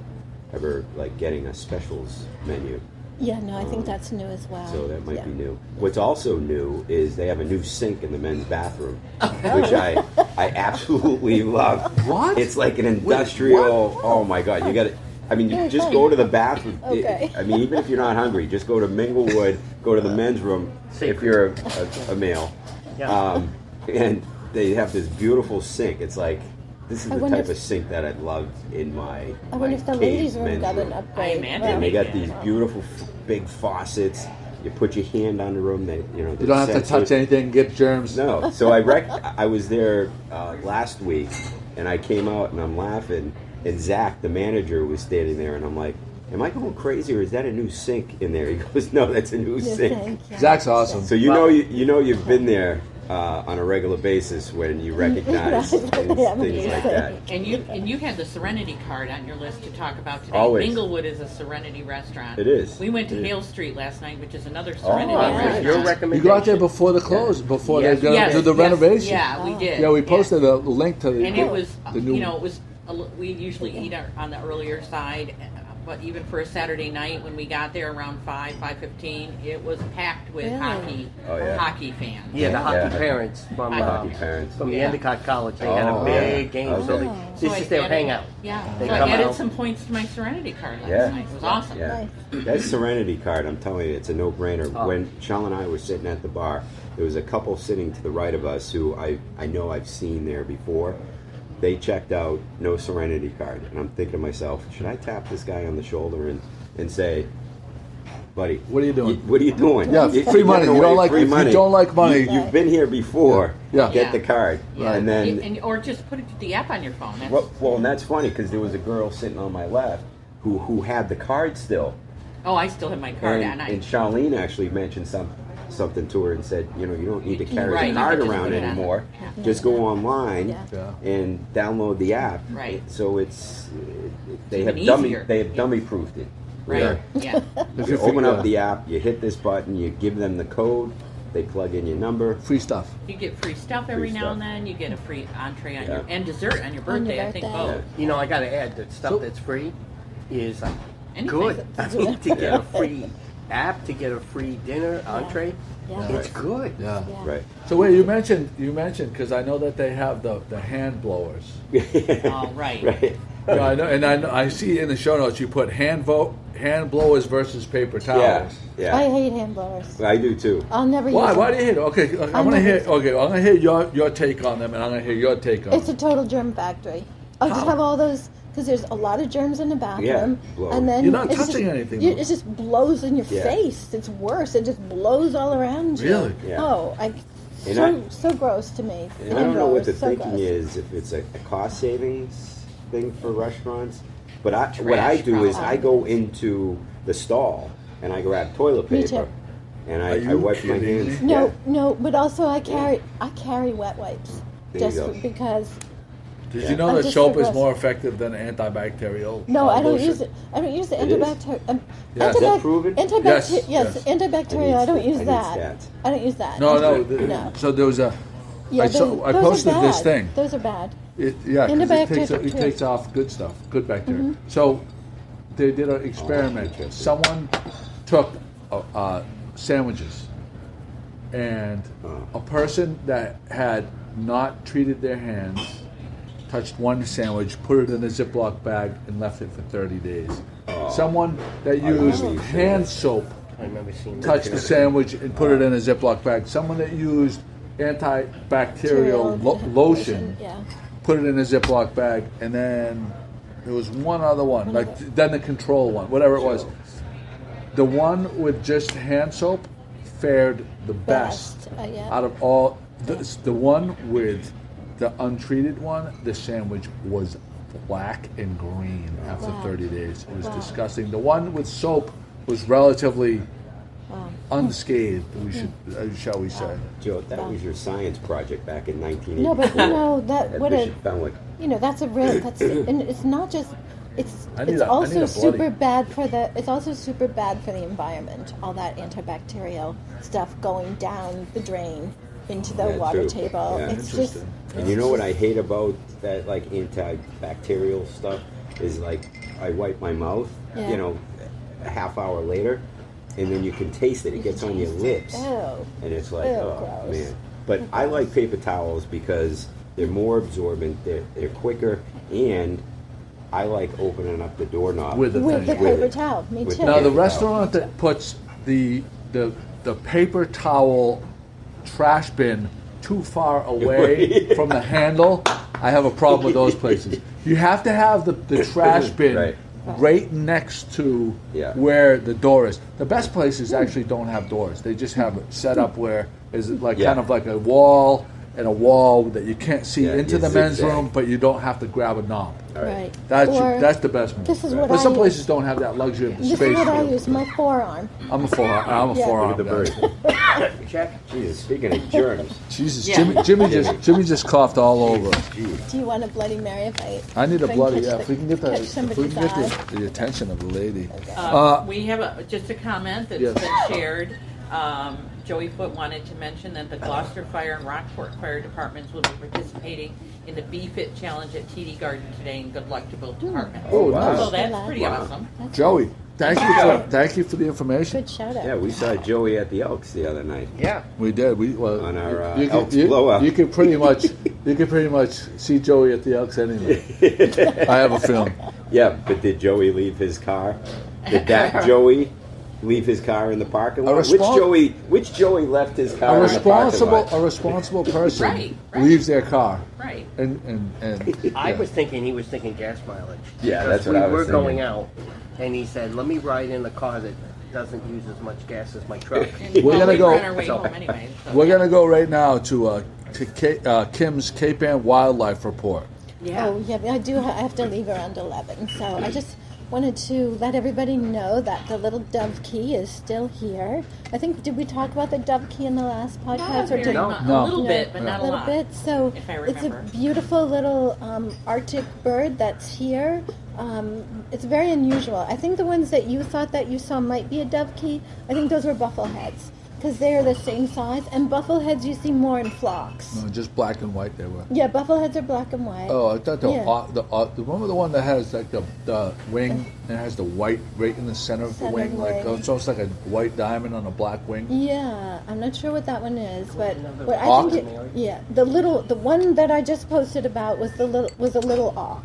ever getting a specials menu, Yeah, no, I think that's new as well. so that might Yeah. be new. What's also new is they have a new sink in the men's bathroom, which I absolutely love. What? It's like an industrial. Oh my God, you got it. I mean, you Very just fun. go to the bathroom. Okay. I mean, even if you're not hungry, just go to Minglewood, go to the men's room if you're a male. Yeah. And they have this beautiful sink. It's like, this is I the wonder type if- of sink that I'd love in my I wonder if the cave ladies' room men's got an room. upgrade. I imagine And they got Yeah. these beautiful big faucets. You put your hand on the room. You don't have to touch anything, get germs. No. So I was there last week, and I came out and I'm laughing. And Zach, the manager, was standing there, and I'm like, "Am I going crazy, or is that a new sink in there?" He goes, "No, that's a new New sink." sink, yeah. Zach's awesome. So you've been there on a regular basis when you recognize Right. things Yeah, like that. And you had the Serenity card on your list to talk about today. Always. Minglewood is a Serenity restaurant. It is. We went to It is. Hale Street last night, which is another Serenity Oh, restaurant. Your You recommendation. go out there before the close, before Yes. they go do the renovation. Yeah, we did. Yeah, we posted a link to the. And it was, the new. it was. We usually eat on the earlier side, but even for a Saturday night when we got there around 5:15, it was packed with Really? hockey fans. Yeah, the hockey Yeah. parents from Hockey parents. from the Yeah. Endicott College. They had Oh, a big game, so okay. this I is their added- hangout. Yeah, They so I come added out. some points to my Serenity card last Yeah. night. It was awesome. Yeah, Nice. that Serenity card, I'm telling you, it's a no-brainer. Oh. When Sean and I were sitting at the bar, there was a couple sitting to the right of us who I know I've seen there before. They checked out, no Serenity card. And I'm thinking to myself, should I tap this guy on the shoulder and say, buddy, What are you doing? What are you doing? Yeah, You're free money. giving You don't away like- free if you money. don't like money- You've been here before. Yeah. Get Yeah. the card. Yeah. And then or just put the app on your phone. That's, well, and that's funny because there was a girl sitting on my left who had the card still. oh, I still have my card on. And Charlene actually mentioned something to her and said, you don't need to carry Right, the you card can just around put it on. anymore. Yeah. Just go online Yeah. and download the app. Right. So they have even dummy easier. they have dummy proofed it. Right. Yeah. If You you open figure- up the app, you hit this button, you give them the code, they plug in your number. free stuff. You get free stuff every Free now and stuff. then. You get a free entree on Yeah. your and dessert on your On your birthday. I think birthday. both. Yeah. You know, I got to add that stuff So- that's free is like Anything. good. I mean, to get Yeah. a free app, to get a free dinner entree, Yeah. it's good. Yeah. Yeah. Right. So wait, you mentioned because I know that they have the hand blowers. Oh, right. Right. Yeah, I know, and I see in the show notes you put hand blowers versus paper towels. Yeah. Yeah. I hate hand blowers. I do too. I'll never Why? use Why them. do you hate it? Okay, I'm gonna never hear. use them. Okay, I'm gonna hear your take on them, and I'm gonna hear your take on It's a them. total germ factory. I'll just How? have all those because there's a lot of germs in the bathroom, blow. and then You're not it's touching just, anything, It though. just blows in your Yeah. face. It's worse. It just blows all around you. Really? Yeah. Oh, And so gross to me. And I don't know what the So thinking gross. is, if it's a cost savings thing for restaurants, But what I do is I go into the stall and I grab toilet Me paper too. and Are I you wipe my kidding hands. me? No, Yeah. no, but also I carry wet wipes There you just go. because. Did you know I'm that just soap so is gross. more effective than antibacterial? No, I don't lotion? use it. I don't use the It is? antibacterial. Yeah. Is that proven? Yes, Yes, yes. antibacterial. I don't use I need that. stats. I don't use that. No, No. So there was a. Yeah, I those are posted this bad. thing. Those are bad. Yeah, because Antibacterial it too. takes off good stuff, good bacteria. So they did an experiment. interesting. Someone took sandwiches, and a person that had not treated their hands touched one sandwich, put it in a Ziploc bag, and left it for 30 days. Someone that used remember you saying hand that. soap I remember seeing that. touched the sandwich and put it in a Ziploc bag. Someone that used antibacterial lotion Yeah. put it in a Ziploc bag, and then there was one other one, then the control one, whatever it was. The one with just hand soap fared the best yeah. out of all. The one with the untreated one, the sandwich was black and green after Wow. 30 days. It was Wow. disgusting. The one with soap was relatively unscathed, shall we say. Joe, that was your science project back in 1984. No, but you know that At what a Bishop Fenwick. that's a real and it's not just it's I need it's a- I also need a bloody- super bad for the environment. All that antibacterial stuff going down the drain into the Yeah, water true. table. Yeah. It's just Interesting. And you know what I hate about that, like, antibacterial stuff is, like, I wipe my mouth, Yeah. you know, a half hour later, and then you can taste it. It gets on your lips, ew. and it's like, Ew, oh gross. man. But I like paper towels because they're more absorbent, they're quicker, and I like opening up the doorknob With the With the thing. With paper it. towel. Me With too. the Now the paper restaurant that puts the paper towel trash bin too far away from the handle, I have a problem with those places. You have to have the trash bin right next to Yeah. where the door is. The best places actually don't have doors. They just have it set up where is like Yeah. kind of like a wall and a wall that you can't see Yeah, into you the men's zigzag. room, but you don't have to grab a knob. Right. That's the best move. This is what but I some use. places don't have that luxury of the This space. is what I for it. use. My forearm. I'm a forearm. Yeah. Forearm Look at the guy. bird. Check. Jesus, speaking of germs, Jesus, Yeah. Jimmy just coughed all over. jeez. Do you want a Bloody Mary if I need a if I bloody catch If we can get catch if we somebody's can get eye? the attention of the lady. We have just a comment that's Yes. been shared. Joey Foote wanted to mention that the Gloucester Fire and Rockport Fire Departments will be participating in the B-Fit Challenge at TD Garden today, and good luck to both departments. Oh, nice. So that's pretty Wow. awesome. Joey, thank you for the information. Good shout out. Yeah, we saw Joey at the Elks the other night. Yeah. We did. On our, you, Elks you, blowout. you could pretty much see Joey at the Elks anyway. I have a feeling. Yeah, but did Joey leave his car? Did that Joey leave his car in the parking lot? Which Joey left his car in the parking lot? A responsible person Right. leaves their car. Right. And I was thinking he was thinking gas mileage. Yeah, Because that's what I was We were thinking. going out, and he said, "Let me ride in a car that doesn't use as much gas as my truck." And We're gonna we go- were on our way So- home anyway. So, we're yeah. gonna go right now to Kim's Cape Ann Wildlife Report. Yeah. Oh, yeah, I do. I have to leave around 11, so I just wanted to let everybody know that the little dove key is still here. I think, did we talk about the dove key in the last podcast? Very did much. No. A little bit, but not a a little lot. bit. So if I it's a remember. beautiful little Arctic bird that's here. It's very unusual. I think the ones that you thought that you saw might be a dove key, I think those were buffleheads because they are the same size. And buffleheads you see more in flocks. No, just black and white they were. Yeah, buffleheads are black and white. Oh, I thought Yeah. remember the one that has like the wing and it has the white right in the center of the Center wing, like wing. it's almost like a white diamond on a black wing. Yeah, I'm not sure what that one is, but what I Auk? think the one that I just posted about was a little auk.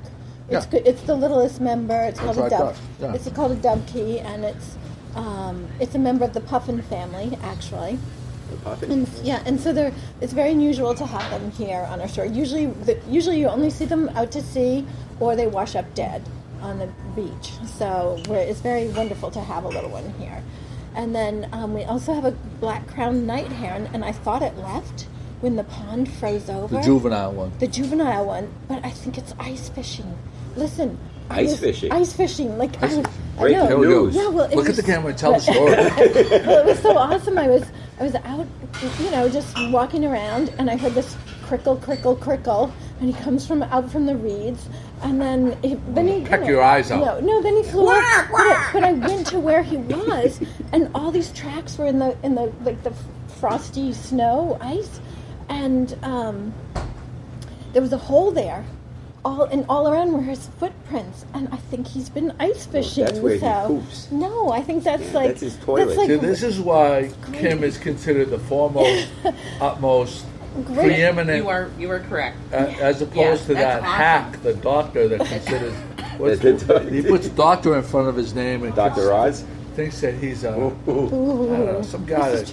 It's Yeah. good. It's the littlest member. It's called That's a what I dove. thought, yeah. It's called a dove key, and it's a member of the puffin family actually. The puppet. And so it's very unusual to have them here on our shore. Usually you only see them out to sea, or they wash up dead on the beach. So it's very wonderful to have a little one here. And then we also have a black crowned night heron, and I thought it left, when the pond froze over. The juvenile one. The juvenile one, but I think it's ice fishing. Listen. Ice fishing? Ice fishing. Like, I know. Breaking news. Yeah, well, Look at the camera and tell the story. Well, it was so awesome. I was out, just walking around, and I heard this crickle, crickle, crickle, and he comes out from the reeds, and then he peck your eyes out. No, then he flew up. But I went to where he was, and all these tracks were in the like the frosty snow ice, and there was a hole there. All around were his footprints, and I think he's been ice fishing. That's where he poops. No, I think that's that's his toilet. That's like, See, this is why Kim is considered the foremost, utmost, preeminent. You are correct. As opposed to that that's awesome. hack, the doctor that considers. He puts doctor in front of his name and Dr. Oz? thinks that he's I don't know, some guy that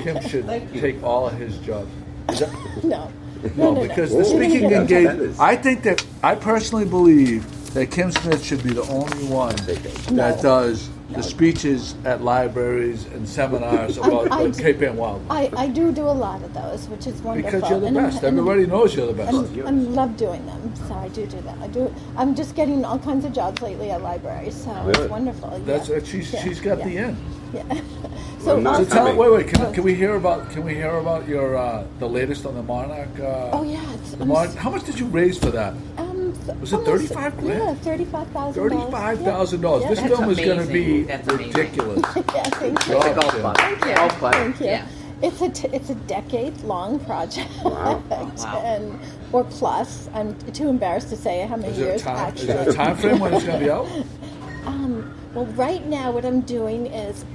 Kim should take all of his jobs. Is that, no. No, because the speaking engagement. I personally believe that Kim Smith should be the only one that does the speeches at libraries and seminars about Cape Ann wildlife. I do a lot of those, which is wonderful. Because you're the best. Everybody knows you're the best. I love doing them, so I do that. I'm just getting all kinds of jobs lately at libraries, so it's wonderful. That's she's got the end. Yeah. So wait. Can we hear about your the latest on the Monarch? How much did you raise for that? Was it $35,000? Yeah, $35,000. $35,000. This film is going to be ridiculous. Thank you. Thank you. Yeah. It's a decade-long project, Wow. or plus. I'm too embarrassed to say how many years. Is there a time frame when it's going to be out? Well, right now what I'm doing is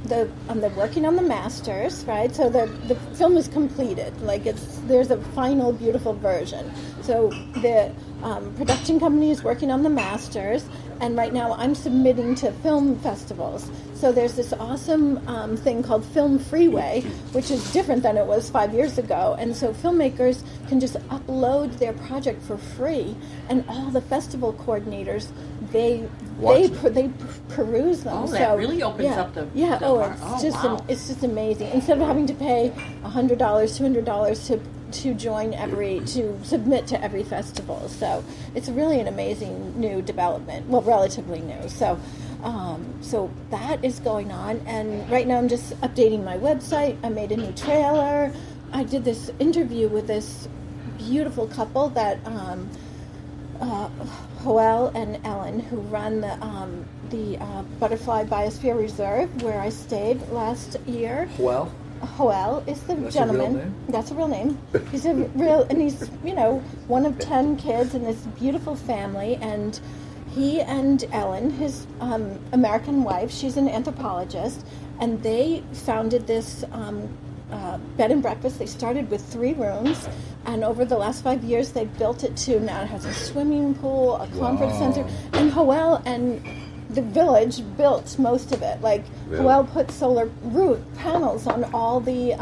I'm working on the masters, right? So the film is completed. Like there's a final beautiful version. So the production company is working on the masters, and right now I'm submitting to film festivals. So there's this awesome thing called Film Freeway, which is different than it was 5 years ago. And so filmmakers can just upload their project for free, and all the festival coordinators, they peruse them. Oh, that really opens up the it's just amazing. Instead of having to pay $100, $200 to submit to every festival. So it's really an amazing new development. Well, relatively new. So that is going on, and right now I'm just updating my website. I made a new trailer. I did this interview with this beautiful couple that Joel and Ellen, who run the Butterfly Biosphere Reserve, where I stayed last year. Joel is the gentleman. That's a real name. He's he's one of 10 kids in this beautiful family, and he and Ellen, his American wife, she's an anthropologist, and they founded this bed and breakfast. They started with 3 rooms, and over the last 5 years they built it to now it has a swimming pool, a conference center, and Joel and the village built most of it. Like Joel put solar roof panels on all the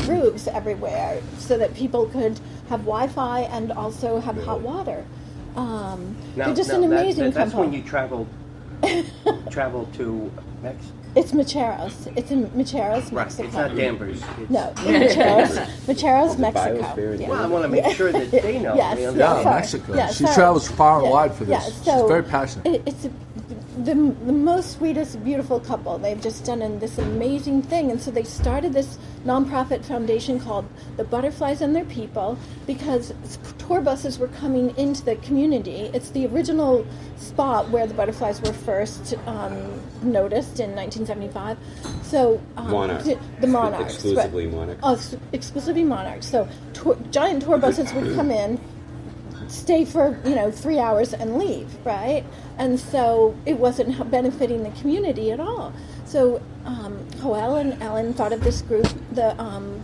roofs everywhere so that people could have Wi-Fi and also have hot water. They're just an amazing That's couple. when you travel to Mexico. It's Macheros. It's in Macheros, Mexico. Right, it's not Danvers. No, Macheros, Mexico. Biosphere. Well, I want to make sure that they know. Yes. Mexico. Yeah, she travels far and wide for this. So she's very passionate. It's the most sweetest, beautiful couple. They've just done this amazing thing, and so they started this nonprofit foundation called The Butterflies and Their People because tour buses were coming into the community. It's the original spot where the butterflies were first noticed in 1975. So the monarchs, exclusively monarchs. Oh, exclusively monarchs. So giant tour buses would come in, stay for 3 hours and leave, right? And so it wasn't benefiting the community at all. So Joel and Ellen thought of this group, the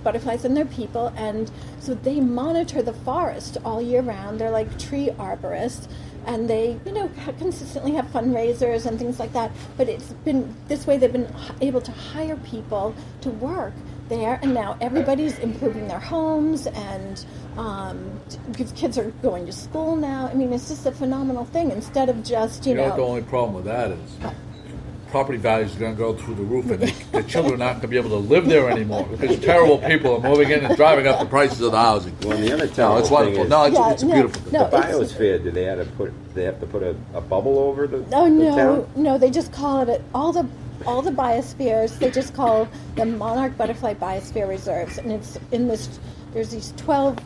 Butterflies and Their People, and so they monitor the forest all year round. They're like tree arborists, and they consistently have fundraisers and things like that. But it's been this way they've been able to hire people to work there, and now everybody's improving their homes, and kids are going to school now. I mean, it's just a phenomenal thing. Instead of just the only problem with that is property values are going to go through the roof, and the children are not going to be able to live there anymore because terrible people are moving in and driving up the prices of the housing. Well, and the other No, terrible it's thing wonderful. is No, it's beautiful. the biosphere. Do they have to put a bubble over the? Oh the no, town? no! They just call it all the biospheres. They just call the monarch butterfly biosphere reserves, and it's in this. There's these 12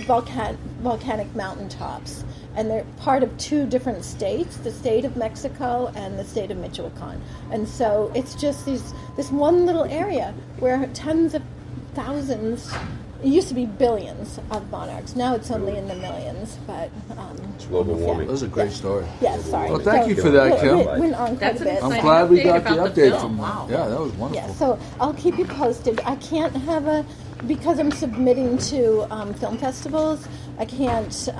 volcanic mountaintops, and they're part of 2 different states: the state of Mexico and the state of Michoacan. And so it's just this one little area where tens of thousands. It used to be billions of monarchs. Now it's only in the millions. But It's global warming. That was a great story. yeah, sorry. Well, thank you for that, Kim. We went on quite That's a an bit. I'm exciting glad we got update the about the update film. from. Wow. Yeah, that was wonderful. Yeah, so I'll keep you posted. I can't have because I'm submitting to film festivals, I can't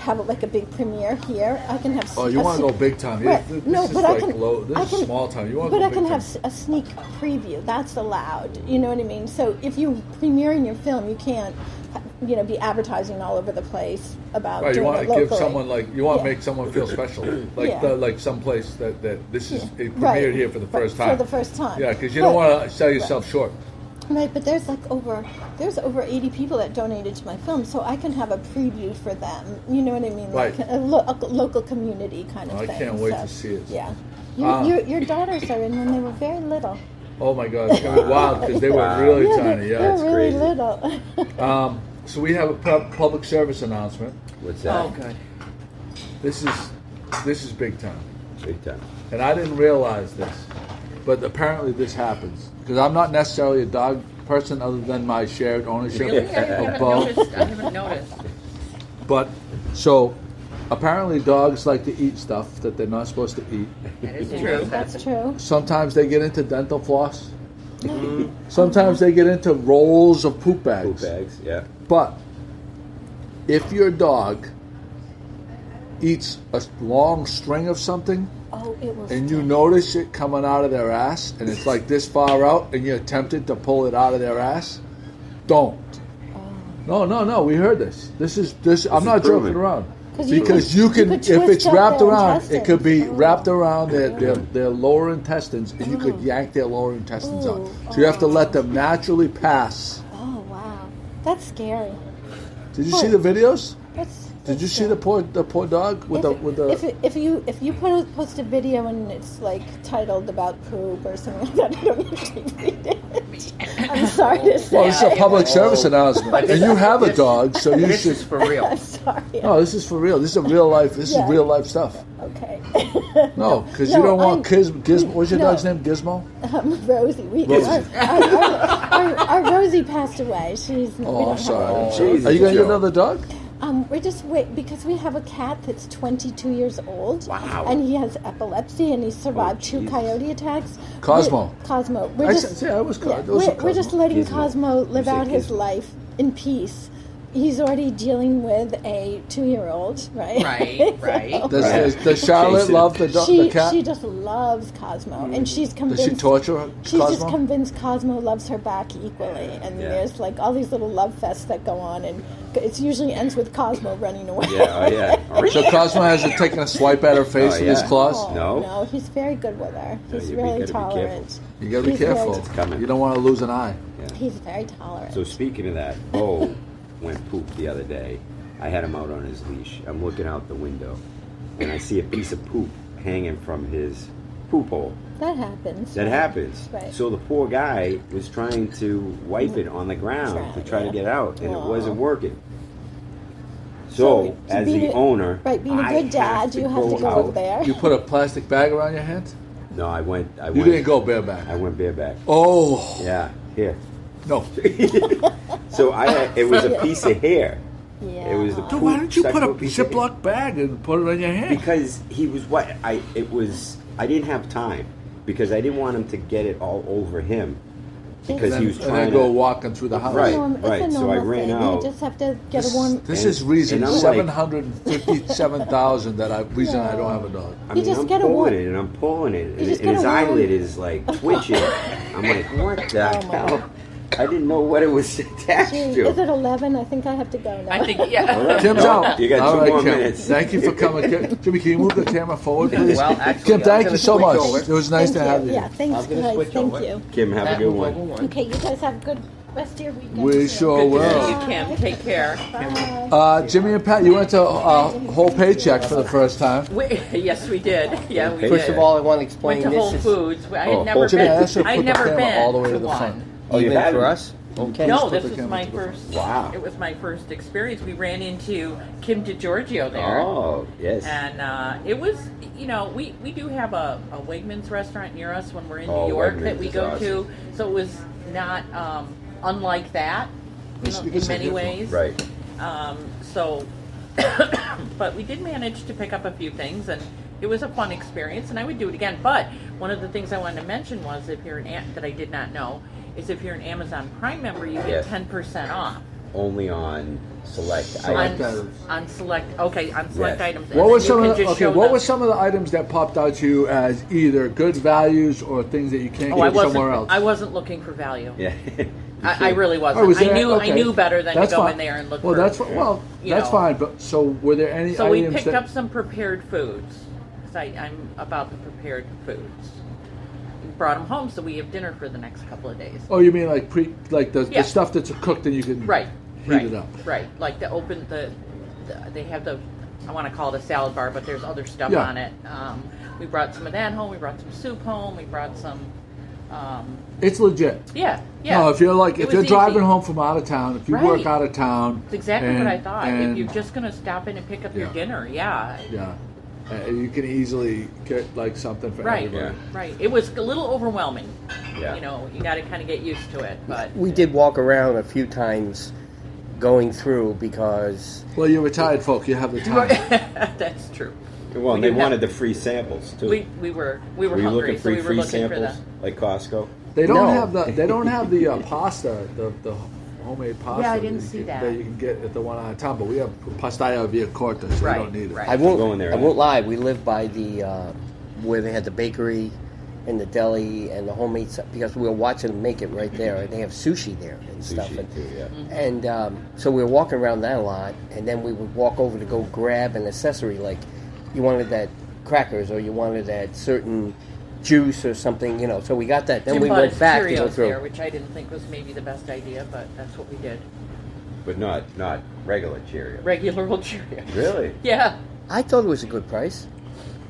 have like a big premiere here. I can have. Oh, you want to go big time? Right. This No, is but like I can. low. This I is can, small time. You want to But go I big can time? have a sneak preview. That's allowed. You know what I mean? So if you premiering your film, you can't, be advertising all over the place about Right, you doing want it to give locally. someone make someone feel special, like some place that this is it premiered Right. here for the first Right, time. for the first time. Yeah, because you don't want to sell yourself short. Right, but there's over 80 people that donated to my film, so I can have a preview for them. You know what I mean? Right. Like a local community kind of I thing. can't wait So, to see it. Yeah. Ah. Your daughters are in when they were very little. Oh my God, it's gonna be wild because they were really tiny. Yeah, they're it's really crazy. little. So we have a public service announcement. What's that? Oh, good. This is big time, Big time. and I didn't realize this, but apparently this happens because I'm not necessarily a dog person other than my shared ownership Really? I of haven't Bo. noticed. I haven't noticed. But so apparently dogs like to eat stuff that they're not supposed to eat. That is true. That's true. Sometimes they get into dental floss. Sometimes they get into rolls of poop bags. Poop bags, yeah. But if your dog eats a long string of something Oh, it was. and you notice it coming out of their ass and it's like this far out and you're tempted to pull it out of their ass, don't. No. We heard this. This. I'm not proven. joking around. Because You can could if twist it's up wrapped their around, it could be intestines. wrapped around their lower intestines, and you could yank their lower intestines out. So you have to let them naturally pass. Oh wow, that's scary. Did you see the videos? Did you see scary. the poor dog with the? If you post a video and it's like titled about poop or something like that, I don't usually read it. I'm sorry to say. Well, it's a public service announcement, and you have a dog, so you This should. is for real. I'm sorry. No, this is for real. This is a real life. This Yeah. is real life stuff. Okay. No, because you don't want Gizmo. What's your no. dog's name? Gizmo. Rosie. Rosie. Our Rosie passed away. She's. we Oh, don't I'm have sorry. her. Jesus, Are you gonna get Joe. another dog? We're just because we have a cat that's 22 years old. Wow. And he has epilepsy and he survived Oh, 2 Jesus. coyote attacks. Cosmo. Cosmo. We're I just, said, yeah, it was yeah, Cosmo. we're just letting Gizmo. Cosmo live You said out his Gizmo. life in peace. He's already dealing with a 2-year-old, right? Right. Does Charlotte Chase it. love the cat? She just loves Cosmo, and she's Does convinced. she torture She's just Cosmo? convinced Cosmo loves her back equally, and Yeah. there's like all these little love fests that go on, and it usually ends with Cosmo running away. Yeah, oh yeah. So Cosmo hasn't taken a swipe at her face Oh, with his yeah. claws? Oh, No. no, he's very good with her. No, He's you really gotta be tolerant. You gotta be He's very- careful. It's coming. You don't want to lose an eye. He's very tolerant. So speaking of that, Bo went poop the other day. I had him out on his leash. I'm looking out the window, and I see a piece of poop hanging from his poop hole. That happens. That happens. Right. So the poor guy was trying to wipe it on the ground to try to get out, and it Aw. wasn't working. So, as being the owner, right, being a I good dad, you have to go out. over there. You put a plastic bag around your hand? No, I went. You didn't go bareback. I went bareback. Oh, Yeah, here. no. So it was a piece of hair. Yeah. It was the Dude, poop why don't you stuck put to a piece of hair. Ziploc bag and put it on your hand? Because he was I didn't have time because I didn't want him to get it all over him because he was and trying then go to. walking through the house. Right. It's a So I normal ran thing. out. You just have to get a warm. This is reason and I'm like- 757,000 I don't have a dog. I You mean, just I'm get a pulling warm- it and I'm pulling it, and just his get a warm- eyelid is like twitching. I'm like, what the Oh, my hell? I didn't know what it was attached Gee, to. is it 11? I think I have to go now. I think, yeah. Kim's No, out. you got All 2 right, more Kim. minutes. Thank you for coming. Jimmy, can you move the camera forward, please? Well, actually, Kim, I'm thank gonna you so switch much. over. It was nice Thank to have you. Yeah, thanks, I'm gonna guys. switch Thank over. you. Kim, have a Matt, good move one. over one. Okay, you guys have a good rest of your weekend. We too. sure Good to will. see you, Kim. Take care. Bye. Jimmy and Pat, you went to Whole Paycheck for the first time. Yes, we did. Yeah, we First did. of all, I want to explain Went to Whole this. Foods. I Oh, had never Jimmy, I been. asked you to I'd put the never camera been all the way to the one. front. Oh, you Even haven't? for us? Okay. No, put this the was camera my to the front. first. Wow. It was my first experience. We ran into Kim DiGiorgio there. Oh, yes. And it was, we do have a Wegmans restaurant near us when we're in Oh, New York Wegmans that we is go awesome. to. So it was not unlike that in many ways. Right. So, but we did manage to pick up a few things, and it was a fun experience, and I would do it again. But one of the things I wanted to mention was that I did not know, is if you're an Amazon Prime member, you get Yes. 10% off. Only on select Select items. items. On select Yes. items. What And was then some you of can the, just show what them. was some of the items that popped out to you as either good values or things that you can't Oh, get somewhere else? I wasn't looking for value. Yeah. I really wasn't. Oh, was I there- knew okay. I knew better than That's to go fine. in there and look Well, for. that's you that's know. fine. But so were there any So we items picked that up some prepared foods. 'Cause I'm about the prepared foods. We brought them home, so we have dinner for the next couple of days. Oh, you mean like the Yeah. stuff that's cooked and you can Right. heat right, it up. Right. Like they have I want to call it a salad bar, but there's other stuff Yeah. on it. We brought some of that home. We brought some soup home. We brought some. It's legit. Yeah. No, if you're It if was you're driving easy. home from out of town, if you Right. work out of town, It's exactly what I thought. If and- you're just going to stop in and pick up your Yeah. dinner, yeah. you can easily get like something for Right, everybody. right. It was a little overwhelming. Yeah. You got to kind of get used to it, but We did walk around a few times going through because Well, you're retired folk. You have the time. that's true. Well, We they didn't have- wanted the free samples too. We were Were you hungry, looking so for we were free looking samples for like Costco? They don't No. have the pasta, the homemade pasta. Yeah, I didn't you see can- that. That you can get at the one out of town, but we have pastaya via corta, so Right, we don't need it. right. I Go in won't. there, I right? won't lie. We live by the where they had the bakery and the deli and the homemade stuff because we were watching them make it right there, and they have sushi there and stuff. Sushi too, yeah. And so we were walking around that a lot, and then we would walk over to go grab an accessory, like you wanted that crackers or you wanted that certain juice or something, So we got that. Then Jim we bought went us back to go Cheerios through. there, which I didn't think was maybe the best idea, but that's what we did. But not regular Cheerios. Regular old Cheerios. Really? Yeah, I thought it was a good price.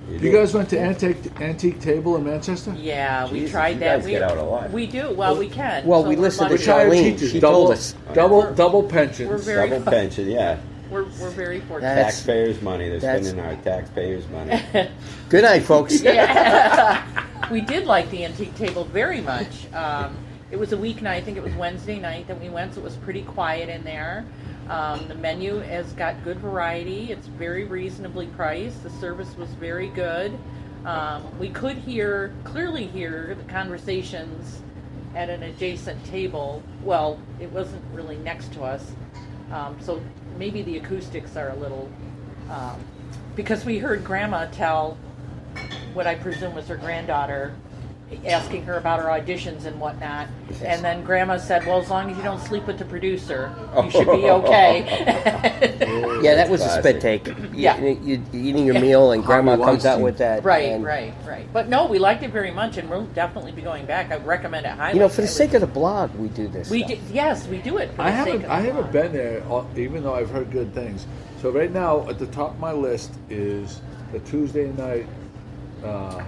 You did? guys went to Antique Table in Manchester? yeah. We Jesus, tried you that. guys get out a lot. We do. Well, we can. Well, So we we're listened to lucky. Retired Charlene. teachers, She double, told us. double pensions. We're very- Double pension, yeah. We're very fortunate. That's- Taxpayers' money. They're that's- spending our taxpayers' money. Good night, folks. We did like the antique table very much. It was a weeknight. I think it was Wednesday night that we went, so it was pretty quiet in there. The menu has got good variety. It's very reasonably priced. The service was very good. We could clearly hear the conversations at an adjacent table. Well, it wasn't really next to us, so maybe the acoustics are a little. Because we heard Grandma tell what I presume was her granddaughter, asking her about her auditions and whatnot. Yes. And then Grandma said, well, as long as you don't sleep with the producer, you should be okay. Yeah, that was a Classic. spit take. Yeah. You're eating your meal and Grandma Harvey comes out Weinstein. with that. Right, and, right. But no, we liked it very much, and we'll definitely be going back. I recommend it highly. For the sake of the blog, we do this. we stuff. yes, we do it. For I the sake haven't of I the haven't blog. been there, even though I've heard good things. So right now, at the top of my list is the Tuesday night. Oh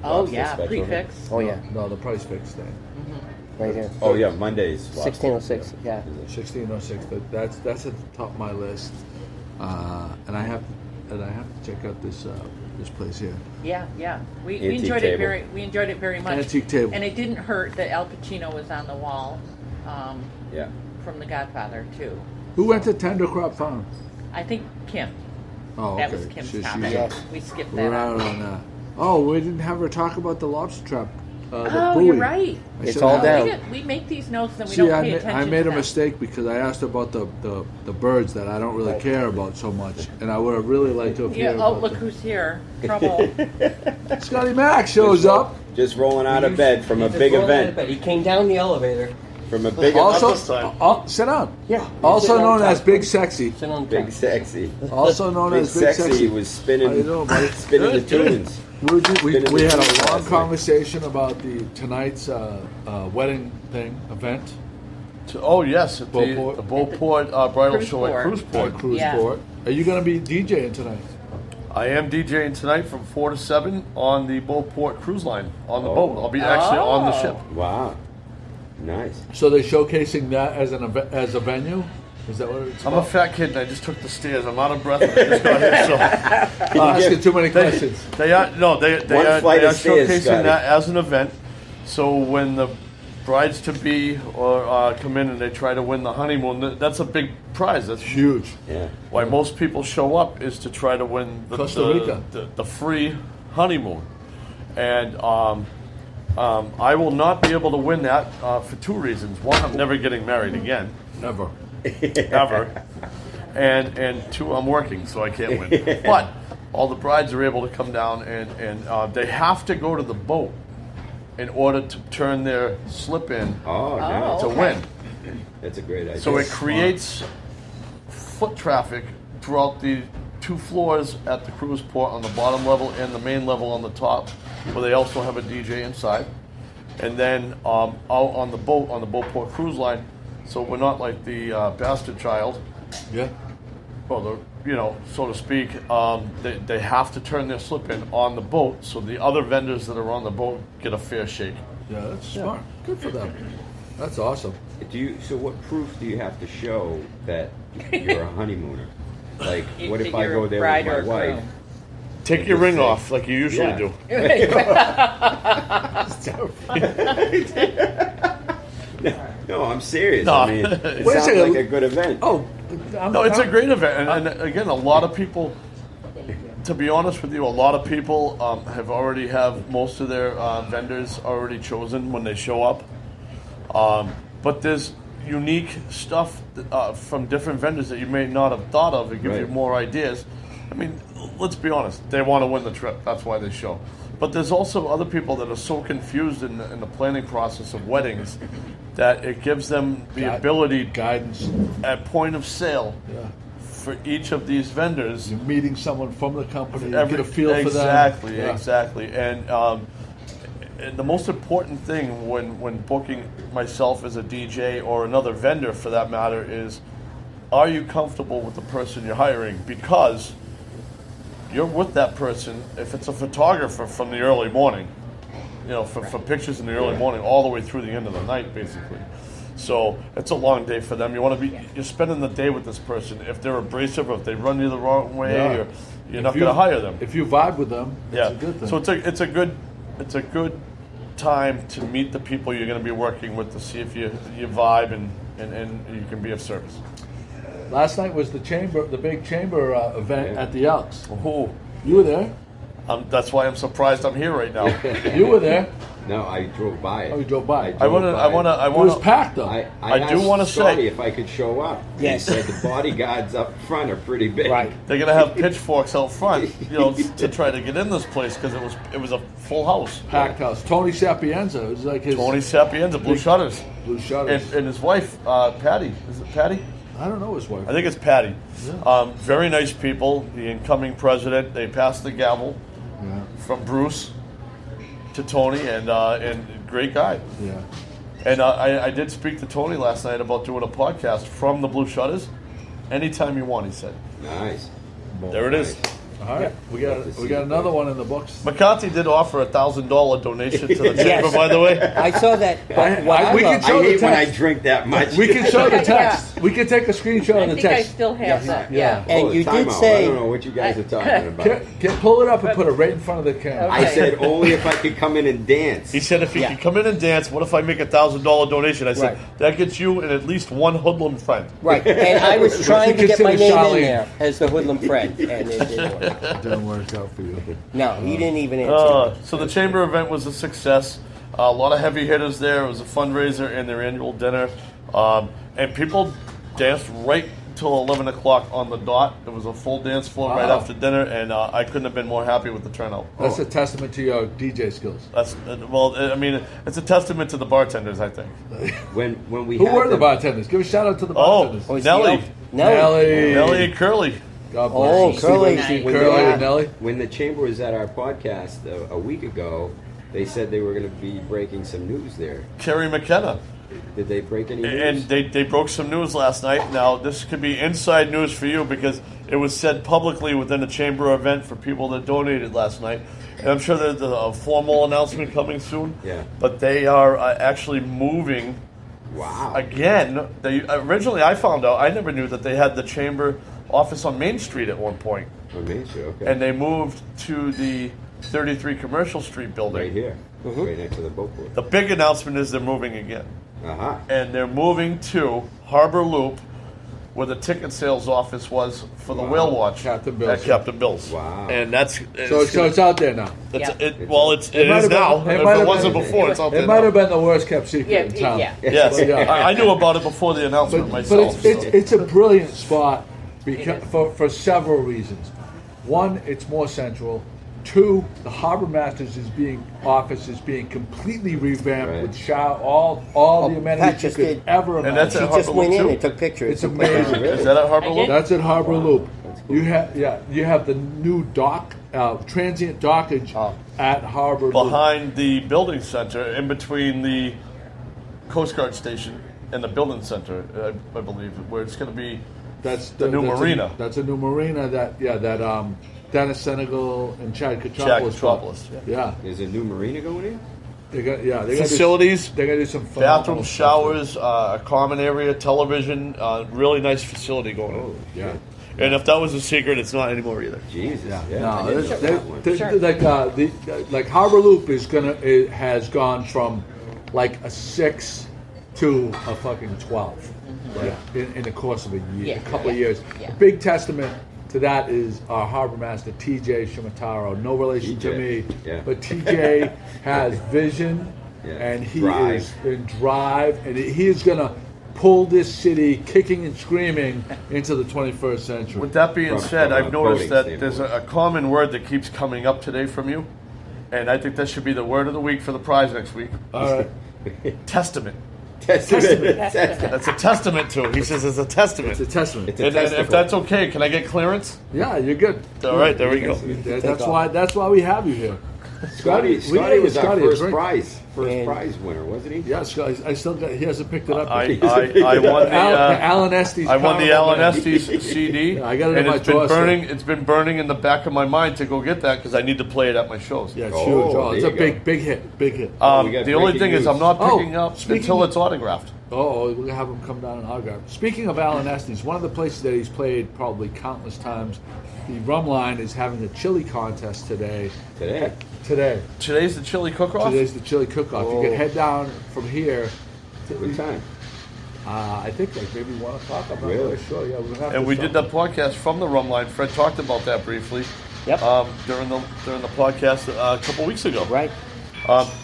Lobster yeah, special. prefix. Oh yeah, No, the price fix thing. right here. Oh yeah, Mondays. 1606. Yeah. 1606. That's at the top of my list. And I have to check out this place here. Yeah. We Antique enjoyed table. we enjoyed it very much. Antique table. And it didn't hurt that Al Pacino was on the wall Yeah. from The Godfather too. Who went to Tender Crop Farm? I think Kim. Oh, That okay. was Kim's She's comment. Yeah. We skipped We're that out out. on that. Oh, we didn't have her talk about the lobster trap. The Oh, buoy. you're right. I It's should all have- down. We make these notes and we See, don't I pay attention I made to a them. mistake because I asked her about the birds that I don't really Right. care about so much, and I would have really liked to have Yeah, heard oh, about look them. who's here. Trouble. Scotty Mac shows up. Just rolling out of bed from a big event. He came down the elevator. From a big Also, time. sit down. Yeah. Also Sit on known top. as Big Sexy. Sit on Big top. Sexy. Also known Big as Big Sexy was How spinning, you doing, buddy? spinning the tunes. We had a long Last night. conversation about tonight's wedding event. Oh yes, at Beauport. the Beauport Bridal Cruise Show at Port. Cruise Port. Cruise Yeah. Port. Are you going to be DJing tonight? I am DJing tonight from 4 to 7 on the Beauport cruise line on the Oh. boat. I'll be actually on the ship. Wow. Nice. So they're showcasing that as a venue. Is that what it's I'm a about? fat kid and I just took the stairs. I'm out of breath. And I just got here, so I'm asking too many questions. they are One flight they are of stairs, showcasing Scotty. that as an event. So when the brides to be or come in and they try to win the honeymoon, that's a big prize. That's Huge. Yeah. Why most people show up is to try to win Costa Rica. the free honeymoon. And I will not be able to win that for two reasons. One, I'm never getting married again, Never. ever. And two, I'm working, so I can't win. But all the brides are able to come down and they have to go to the boat in order to turn their slip in Oh, nice. to okay. win. That's a great idea. So it creates foot traffic throughout the 2 floors at the cruise port on the bottom level and the main level on the top, where they also have a DJ inside. And then out on the boat, on the Beauport cruise line, so we're not like the bastard child, Yeah. or so to speak. They have to turn their slip in on the boat, so the other vendors that are on the boat get a fair shake. Yeah, that's smart. Good for them. That's awesome. So what proof do you have to show that you're a honeymooner? Like, what if I You're go a there bride with or my a wife? groom. Take your ring off like you usually Yeah. do. No, I'm serious. No. I mean, it Wait a sounds second. like a good event. Oh, No, it's a great event, and again, a lot of people. To be honest with you, a lot of people have already have most of their vendors already chosen when they show up. But there's unique stuff from different vendors that you may not have thought of. It gives you Right. more ideas. I mean, let's be honest. They want to win the trip. That's why they show. But there's also other people that are so confused in the planning process of weddings that it gives them the ability guidance. at point of sale Yeah. for each of these vendors. You're meeting someone from the company. You get a feel for them. Exactly, Yeah. exactly. And the most important thing when booking myself as a DJ or another vendor for that matter is, are you comfortable with the person you're hiring? Because you're with that person, if it's a photographer from the early morning, for pictures in the early morning all the way through the end of the night, basically. So it's a long day for them. You're spending the day with this person. If they're abrasive or if they run you the wrong way, Yeah. or you're not going to hire them. If you vibe with them, it's a good thing. So it's a good time to meet the people you're going to be working with to see if you vibe and you can be of service. Last night was the big chamber event Yeah. at the Elks. Oh, You were there. that's why I'm surprised I'm here right now. You were there. No, I drove by it. Oh, you drove by. I want It was to. packed though. I do asked wanna Scotty say- if I could show up. Yes. He said the bodyguards up front are pretty big. Right. They're gonna have pitchforks out front, to try to get in this place because it was a full house. Packed house. Tony Sapienza. It was like his Tony Sapienza, Blue Shutters, Blue Shutters. and his wife Patty. Is it Patty? I don't know his wife. I think it's Patty. Very nice people. The incoming president. They passed the gavel Yeah. from Bruce to Tony, and great guy. Yeah. And I did speak to Tony last night about doing a podcast from the Blue Shutters. Anytime you want, he said. Nice. There it is. All right. We got another one in the books. McCarthy did offer a $1,000 donation to the chamber, Yes. by the way. I saw that. But what I we love- can show I the hate when I text. drink that much. We can show the text. We can take a screenshot I of the think I text. still have that. Yeah. And you time did out. say- I don't know what you guys are talking about. Pull it up and put it right in front of the camera. I said only if I could come in and dance. He said if he Yeah. could come in and dance, what if I make a $1,000 donation? I said, Right. that gets you and at least one hoodlum friend. Right, and I was trying to get my consider name Charlene. in there as the hoodlum friend, and it didn't work. It didn't work out for you. No, he didn't even answer. So the chamber event was a success. A lot of heavy hitters there. It was a fundraiser and their annual dinner. And people danced right till 11 o'clock on the dot. It was a full dance floor right Wow. after dinner, and I couldn't have been more happy with the turnout. That's a testament to your DJ skills. That's well, I mean, it's a testament to the bartenders, I think. When we Who had were the them- bartenders? Give a shout out to the Oh, bartenders. Nelly, Nelly. and Curly. God Oh, bless. Curly. Steve When Curly they- and Nelly. When the chamber was at our podcast a week ago, they said they were going to be breaking some news there. Kerry McKenna. Did they break any news? And they broke some news last night. Now, this could be inside news for you because it was said publicly within a chamber event for people that donated last night. And I'm sure there's a formal announcement coming soon. Yeah. But they are actually moving Wow. again. They originally, I found out, I never knew that they had the chamber office on Main Street at one point. On Main Street, okay. And they moved to the 33 Commercial Street building. right here, right next to the Beauport. The big announcement is they're moving again. Uh-huh. And they're moving to Harbor Loop, where the ticket sales office was for the Whale Watch Captain Bill's. at Captain Bill's. Wow. And that's So it's out there now. it's, Yeah. it, well, it might is have now. been- it If might it have wasn't been- before, it's out there It might now. have been the worst kept secret Yeah, in town. yeah. Yes, But, yeah. I knew about it before the announcement But myself. it's a brilliant spot because, for several reasons. One, it's more central. Two, the Harbor Masters office is being completely revamped Right. with all Oh, the Pat amenities you just could did. ever And imagine. that's She at just Harbor went Loop in too? and took pictures. It's amazing. Is that at Harbor I Loop? did. That's at Harbor Loop. You have the new dock, transient dockage at Harbor Loop. Behind the building center, in between the Coast Guard station and the building center, I believe, where it's going to be. That's the new marina. That's a new marina that Dennis Senegal and Chad Chad Katropoulos. Katropoulos, Yeah, There's a new marina going in? they got Facilities, They're gonna do some phenomenal bathroom, stuff. showers, a common area, television, really nice facility going on. Yeah. And if that was a secret, it's not anymore either. Jesus. Yeah, Yeah. no, I didn't know that one. Sure. like Harbor Loop has gone from like a 6 to a fucking 12, like, in the course of a year, Yeah, a couple of yeah, years. yeah. A big testament to that is our harbor master TJ Shimataro. No relation to TJ, me, yeah. but TJ has vision, Yeah. and he Drive. is in drive, and he is gonna pull this city kicking and screaming into the 21st century. With that being From- said, from a I've noticed that voting there's standpoint. a common word that keeps coming up today from you, and I think that should be the word of the week for the prize next week. All right. Testament. Testament. That's a testament to it. He says it's a testament. It's a testament. It's a And if testicle. that's okay, can I get clearance? Yeah, you're good. All right, there we go. That's why we have you here. Scotty we was our Scotty a first drink. prize And- winner, wasn't he? Yeah, Scotty. I still got. He hasn't picked it up. I yet. won the Alan Estes. I won the Alan Caramel Estes CD. Yeah, I got it and on my it's been doorstep. burning. It's been burning in the back of my mind to go get that because I need to play it at my shows. Yeah, it's Oh, huge. Oh, it's there a you big, big hit. Big hit. we got The only breaking thing is news. I'm not Oh, picking up speaking until of- it's autographed. Oh, we're gonna have him come down and autograph. Speaking of Alan Estes, one of the places that he's played probably countless times, the Rum Line is having a chili contest today. Today. Today's the chili cook-off. Today's the chili cook-off. You can head down from here. What time? I think like maybe 1 o'clock. I'm not Really? really sure. Yeah, we're gonna have And to we stop. did that podcast from the Rum Line. Fred talked about that briefly. Yep. During the podcast a couple weeks ago. Right.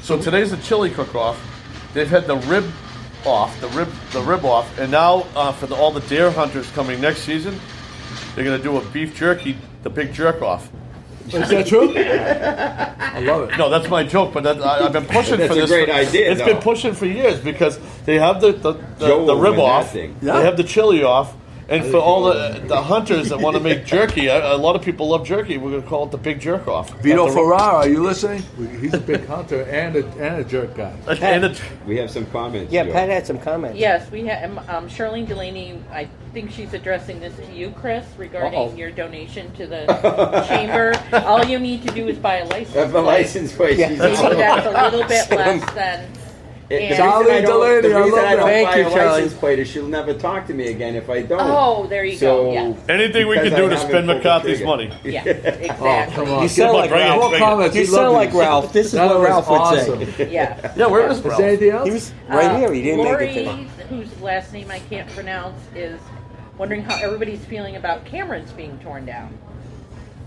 So today's the chili cook-off. They've had the rib off, the rib off, and now for all the deer hunters coming next season, they're going to do a beef jerky, the big jerk-off. Is that true? I love it. No, that's my joke, but I've been pushing That's for a this. great idea, It's though. been pushing for years because they have the Joe will rib win that off, thing. Yeah. they have the chili off, and for all the hunters that want to make jerky, a lot of people love jerky. We're going to call it the big jerk off. Vito Ferrara, are you listening? He's a big hunter and a jerk guy. We have some comments. Yeah, Joe. Pat had some comments. Yes, we have Charlene Delaney. I think she's addressing this to you, Chris, regarding Uh-oh. your donation to the chamber. All you need to do is buy a license Have a plate. license plate. Yeah. She's Maybe all- that's a little bit less than. The And- reason Charlie I don't- Delaney, the I reason love I don't that. Thank buy you, a Charlie. license plate is she'll never talk to me again if I don't. Oh, there you So, go. Yes. Anything we because can do I to haven't spend pulled the McCarthy's trigger. money. Yeah, Oh, exactly. come on. You sound like Bring it, Ralph. More bring it. comments. You We love sound like these. Ralph. This is That what was Ralph awesome. would say. Yeah. Yeah, where is Is there Ralph? anything else? He was right here. He didn't Lori, make it today. whose last name I can't pronounce, is wondering how everybody's feeling about Cameron's being torn down.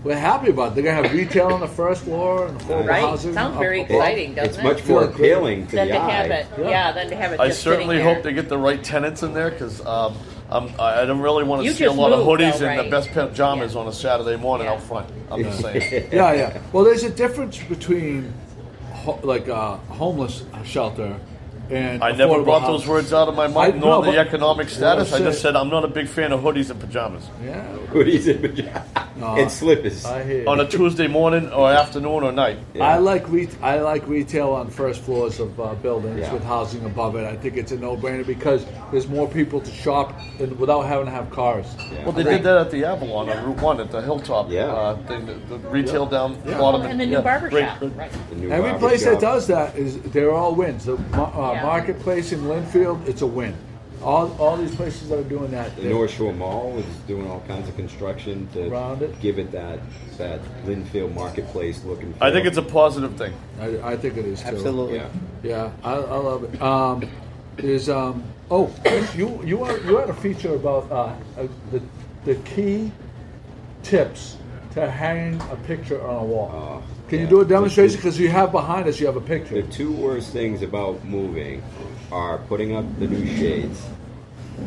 We're happy about it. They're going to have retail on the first floor and affordable Right? housing. Sounds very up- exciting, doesn't It's it? much more appealing to Than the to eye. have it, Yeah. than to have it I just certainly sitting there. hope they get the right tenants in there because I don't really want to You see a just lot of moved, hoodies though, and the right? best pajamas Yeah. on a Saturday morning Yeah. out front. I'm just saying. Yeah. Well, there's a difference between like a homeless shelter and I never affordable brought housing. those words out of my mouth, I- nor no, the but- economic status. I Well, just said I'm not a big fan of hoodies and pajamas. Yeah. Hoodies and pajamas. And slippers. I hear you. On a Tuesday morning or afternoon or night. Yeah. I like retail on first floors of buildings Yeah. with housing above it. I think it's a no-brainer because there's more people to shop without having to have cars. Yeah. Well, they did that at the Avalon on Route 1 at the Hilltop Yeah. thing, the retail down Yeah. bottom. And the new yeah, barber great, shop, great. right? The new Every barber place shop. that does that is they're all wins. The Yeah. marketplace in Linfield, it's a win. All these places that are doing that, The North Shore Mall is doing all kinds of construction to Around it. give it that Linfield marketplace looking. I think it's a positive thing. I think it is too. Absolutely. Yeah. Yeah, I love it. There's you had a feature about the key tips to hanging a picture on a wall. Can you yeah. do a demonstration? Because you have behind us, you have a picture. The two worst things about moving are putting up the new shades,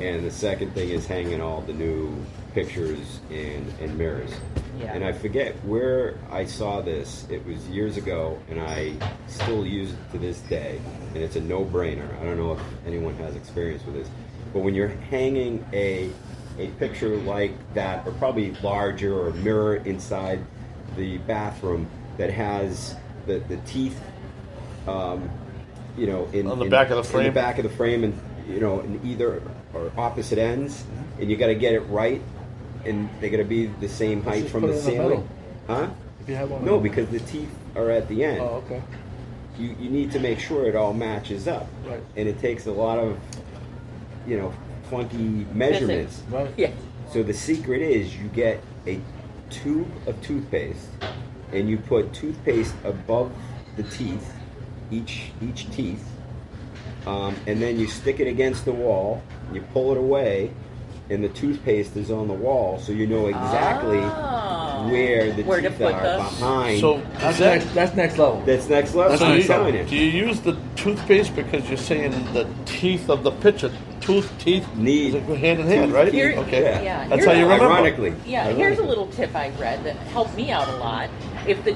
and the second thing is hanging all the new pictures and mirrors. Yeah. And I forget where I saw this. It was years ago, and I still use it to this day. And it's a no-brainer. I don't know if anyone has experience with this, but when you're hanging a picture like that, or probably larger, or a mirror inside the bathroom that has the teeth, On the back of the frame? in the back of the frame, and in either or opposite ends, and you got to get it right, and they got to be the same height just from put the it in the ceiling. middle. Huh? If you have one. No, because the teeth are at the end. Oh, okay. You need to make sure it all matches up, Right. and it takes a lot of funky measurements. Right. Yeah. So the secret is you get a tube of toothpaste, and you put toothpaste above the teeth, each teeth, and then you stick it against the wall. You pull it away, and the toothpaste is on the wall, so you know exactly where the Where to teeth put are them. behind. So That's next level. That's next level. So I'm you, telling you. do you use the toothpaste because you're saying the teeth of the picture, teeth Need. is hand in hand, right? Here- Okay, Yeah. that's how you remember. Ironically. Yeah, here's a little tip I read that helped me out a lot. If the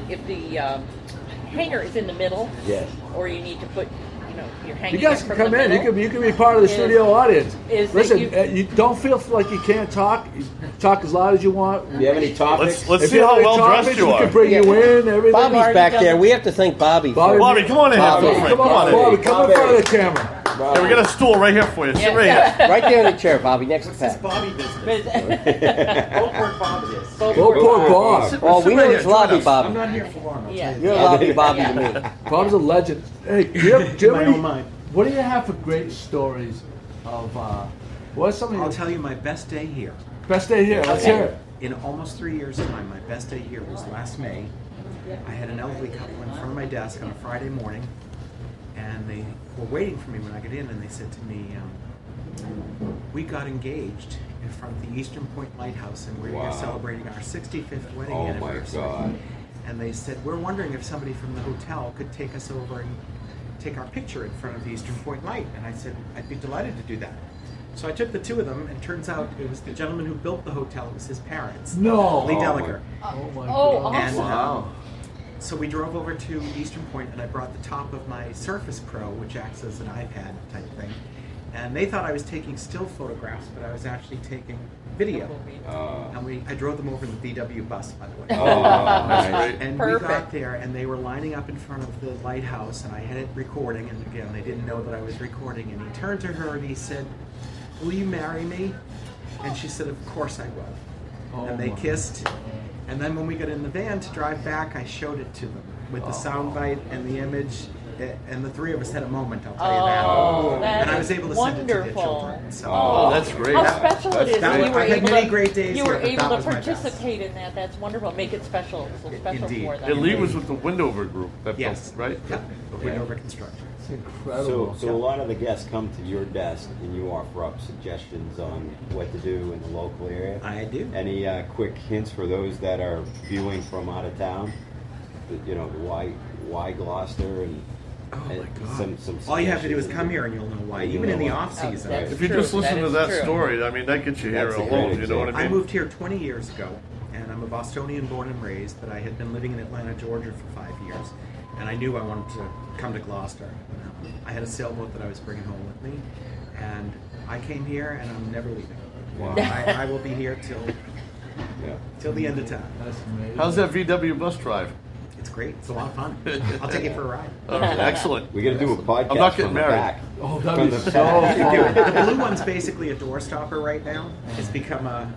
hanger is in the middle, Yes. or you need to put, you're hanging You guys it can from come the in. middle. You can be part of the is- studio audience. is that Listen, you- you don't feel like you can't talk. You talk as loud as you want. Do you have any topics? Let's If see you have how any well dressed topics, you we are. can bring you in. Everything. Bobby's already back done there. it. We have to thank Bobby. Bobby, for Bobby, come on in here, Bobby, for a friend. Come on, in. Bobby. Come in Bobby. front of the camera. Yeah, we got a stool right here for you. Sit right here. right there in the chair, Bobby, next to Pat. Bobby business. Beauport Bob it is. Go poor Bob. Oh, we Sit know right it's here, Lobby join us. Bobby. I'm not here for long. I'll Yeah. tell you You're that. Lobby Bobby Yeah. to me. Bob's a legend. Hey, do you have My any, own mind. what do you have for great stories of, what's some of I'll your tell you my best day here. best day here? Let's hear it. In almost 3 years' time, my best day here was last May. I had an elderly couple in front of my desk on a Friday morning, and they were waiting for me when I got in, and they said to me, we got engaged in front of the Eastern Point Lighthouse, and we're here Wow. celebrating our 65th wedding Oh my anniversary. God. And they said, we're wondering if somebody from the hotel could take us over and take our picture in front of the Eastern Point Light. And I said, I'd be delighted to do that. So I took the two of them, and turns out it was the gentleman who built the hotel. It was his parents. No. Lee Oh, Deliker. Oh my Oh, God. And Wow. so we drove over to Eastern Point, and I brought the top of my Surface Pro, which acts as an iPad type thing. And they thought I was taking still photographs, but I was actually taking video. And I drove them over in the VW bus, by the way. Oh, nice. And we got Perfect. there, and they were lining up in front of the lighthouse, and I had it recording, and again, they didn't know that I was recording. And he turned to her and he said, will you marry me? And she said, of course I will. Oh And they my. kissed. And then when we got in the van to drive back, I showed it to them with the soundbite and the image. And the three of us had a moment, I'll tell you that. Oh, that And I is was able to send it to wonderful. their children. So. Oh, that's great. How special it is that that was- you were I've had able many to, great days you were here, but able that to was my best. participate in that. That's wonderful. Make it special. So special Indeed. for them. And Lee was with the Windover group that Yes. built, right? Yep. Windover Construction. It's incredible. So a lot of the guests come to your desk and you offer up suggestions on what to do in the local area. I do. Any quick hints for those that are viewing from out of town? Why Gloucester and Oh and my God! some All you have to do is suggestions. come here and you'll know why. And you Even in know the why. off season. that's If you true. just listen That to is that true. story, I mean, that gets you here That's a great alone. You know what I I mean? moved here 20 years ago, and I'm a Bostonian born and raised, but I had been living in Atlanta, Georgia for 5 years, and I knew I wanted to come to Gloucester. I had a sailboat that I was bringing home with me, and I came here, and I'm never leaving. Wow. I will be here till the end of time. That's amazing. How's that VW bus drive? It's great. It's a lot of fun. I'll take you for a ride. Excellent. We got to do a podcast. I'm not getting from the married. back. Oh, From that'd be the so back. fun. The blue one's basically a door stopper right now. It's become a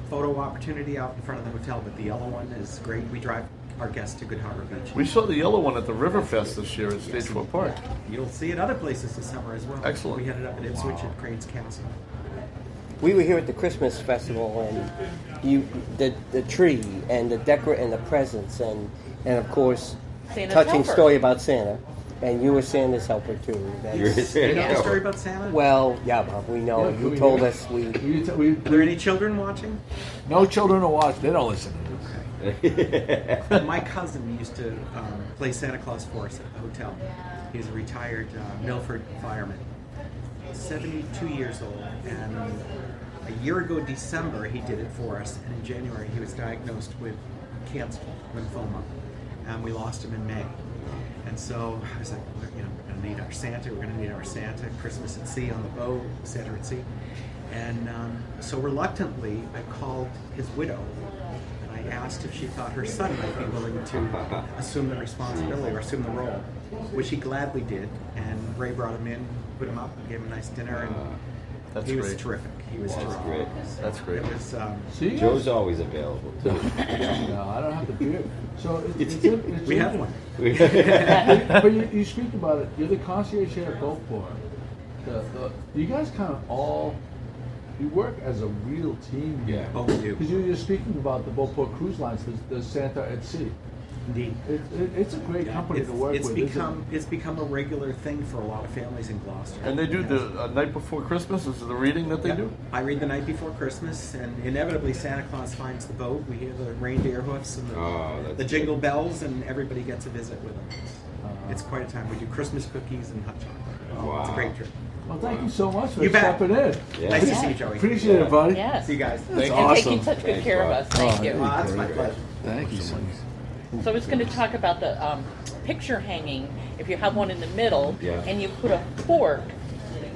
photo opportunity out in front of the hotel, but the yellow one is great. We drive our guests to Good Harbor Beach. We saw the yellow one at the Riverfest this year at Stage 4 Park. You'll see it other places this summer as well. Excellent. We headed up at Ipswich at Crane's Castle. We were here at the Christmas festival, and the tree and the and the presents, and of course, Santa's touching helper. story about Santa, and you were Santa's helper too. You're a Santa You know the helper. story about Santa? Well, yeah, Bob, we know. Yeah, You we told hear? us we. Are there any children watching? No children to watch. They don't listen to this. My cousin used to play Santa Claus for us at the hotel. He's a retired Milford fireman. 72 years old, and a year ago December he did it for us, and in January he was diagnosed with cancer, lymphoma, and we lost him in May. And so I was like, we're going to need our Santa, we're going to need our Santa, Christmas at sea on the boat, Santa at sea. And so reluctantly I called his widow, and I asked if she thought her son might be willing to assume the responsibility or assume the role, which he gladly did. And Ray brought him in, put him up, and gave him a nice dinner, and That's he was great. terrific. He was That's terrific. great. That's great. It was, So you guys- Joe's always available too. No, I don't have the beer. So it's we have one. But you speak about it. You're the concierge here at Beauport. You guys kind of all, you work as a real team here. Oh, we do. Because you're speaking about the Beauport Cruise Lines, the Santa at Sea. Indeed. It's a great company to work It's with. isn't become it's become a regular thing for a lot of families in Gloucester. And they do the night before Christmas. Is it the reading that they Yep. do? I read the night before Christmas, and inevitably Santa Claus finds the boat. We hear the reindeer hoofs and that's the jingle bells, and everybody gets a visit with them. It's quite a time. We do Christmas cookies and hot chocolate. Wow. It's a great trip. Well, thank you so much for You bet. stepping in. Yeah. Nice to see you, Joey. Appreciate it, buddy. Yes. See you guys. That's And awesome. taking such good Thanks, care of Bob. us. Thank Oh, you. Well, that's my pleasure. Thank you so much. So I was going to talk about the picture hanging. If you have one in the middle, Yeah. and you put a fork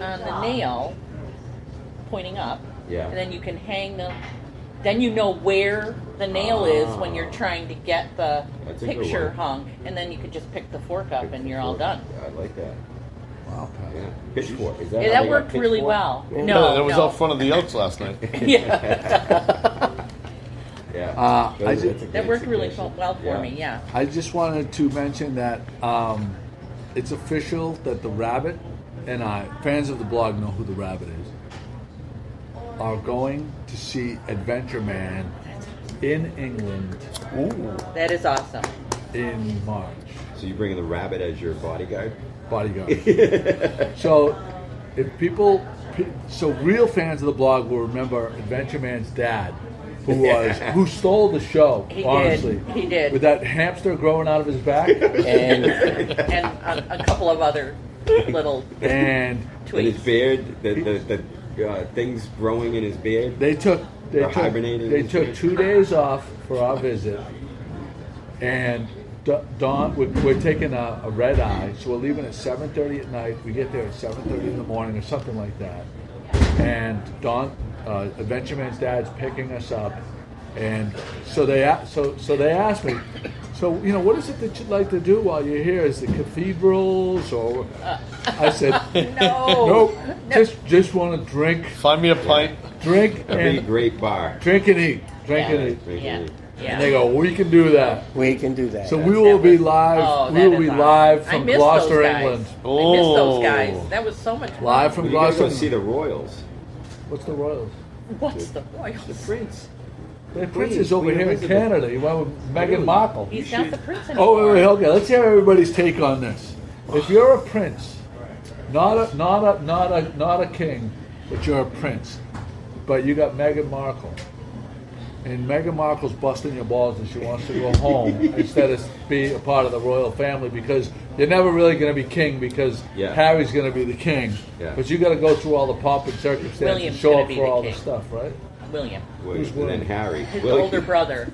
on the nail pointing up, Yeah. and then you can hang them. Then you know where the nail is when you're trying to get the That's a good picture one. hung, and then you could just pick the fork up and you're all done. Yeah, I like that. Wow, Yeah. Pitchfork. Is that Yeah, how that they got worked really pitchfork? well. No, No, that was no. out front of the Elks last night. Yeah, Yeah. I That's ju- a great that worked really suggestion. well for Yeah. me. Yeah. I just wanted to mention that it's official that the Rabbit and I, fans of the blog know who the Rabbit is, are going to see Adventure Man in England That is awesome. in March. So you're bringing the rabbit as your bodyguard? Bodyguard. So, if people, so real fans of the blog will remember Adventure Man's dad, who stole the show. He honestly, did. He did. with that hamster growing out of his back, And And a couple of other little and And his tweaks. beard, the things growing in his beard. they took hibernating They and took shit. 2 days off for our visit, and Dawn, we're taking a red eye, so we're leaving at 7:30 at night. We get there at 7:30 in the morning or something like that. And Dawn, Adventure Man's dad's picking us up, and so they asked me, so what is it that you'd like to do while you're here? Is it cathedrals or? I said No. nope, just want to drink Find me a pint. A big and great bar. drink and eat, Yeah. Drink Yeah. and eat. Yeah. and they go, we can do that. we can do that. So we will be Oh, live. We that will is be awesome. live I from miss Gloucester, those guys. England. I miss those Oh. guys. That was so much fun. Live from Well, you gotta Gloucester. go see the Royals. What's the Royals? What's the Royals? Prince. The Prince is over here in Canada. He went with Meghan Markle. He's not the prince anymore. Oh, wait, okay. Let's hear everybody's take on this. If you're a prince, not a king, but you're a prince, but you got Meghan Markle, and Meghan Markle's busting your balls and she wants to go home instead of be a part of the royal family because you're never really going to be king because Harry's going to be the king. Yeah. But you got to go through all the pomp and circumstance William's and show up be for the all king. the stuff, right? William. Who's And then Harry. His older brother.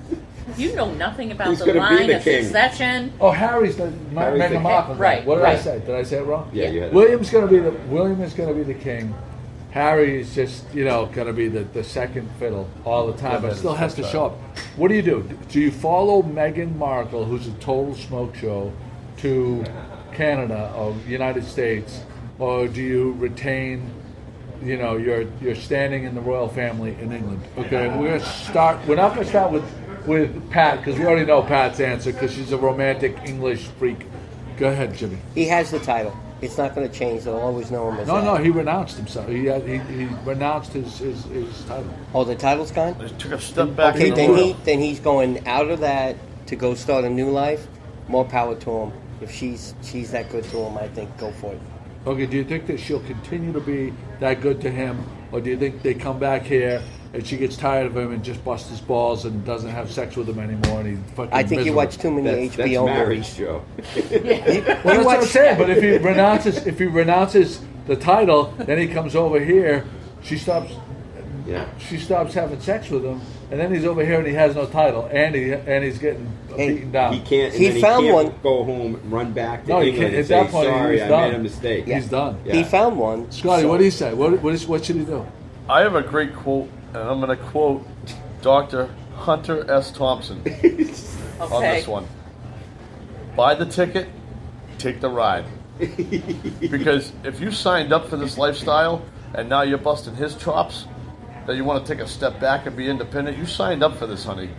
You know nothing about Who's the gonna be line the of king? succession. Oh, Harry's the Meghan Markle. Right. What did right. I say? Did I say it wrong? Yeah, you had William is going to be the king. Harry is just, going to be the second fiddle all the time, but still has to show up. What do? Do you follow Meghan Markle, who's a total smoke show, to Canada or United States, or do you retain, your standing in the royal family in England? Okay, we're not going to start with Pat because we already know Pat's answer because she's a romantic English freak. Go ahead, Jimmy. He has the title. It's not going to change. They'll always know him as that. No, he renounced himself. He renounced his title. Oh, the title's gone? They took a step back. Okay, in the royal. then he's going out of that to go start a new life. More power to him. If she's that good to him, I think go for it. Okay, do you think that she'll continue to be that good to him, or do you think they come back here and she gets tired of him and just busts his balls and doesn't have sex with him anymore and he's fucking I think miserable? you watch too many that's HBO marriage, movies. Joe. Well, that's what I'm saying. But if he renounces the title, then he comes over here. She stops having sex with him, and then he's over here and he has no title, and he's getting beaten down. He can't. He found one. Go home, run back to No, he England, can't. and At say, that point, "Sorry, he's I done. made a mistake." He's done. Yeah. He found one. Scotty, what do you say? What should he do? I have a great quote, and I'm going to quote Dr. Hunter S. Thompson on this one. Buy the ticket, take the ride. Because if you signed up for this lifestyle and now you're busting his chops, that you want to take a step back and be independent, you signed up for this, honey.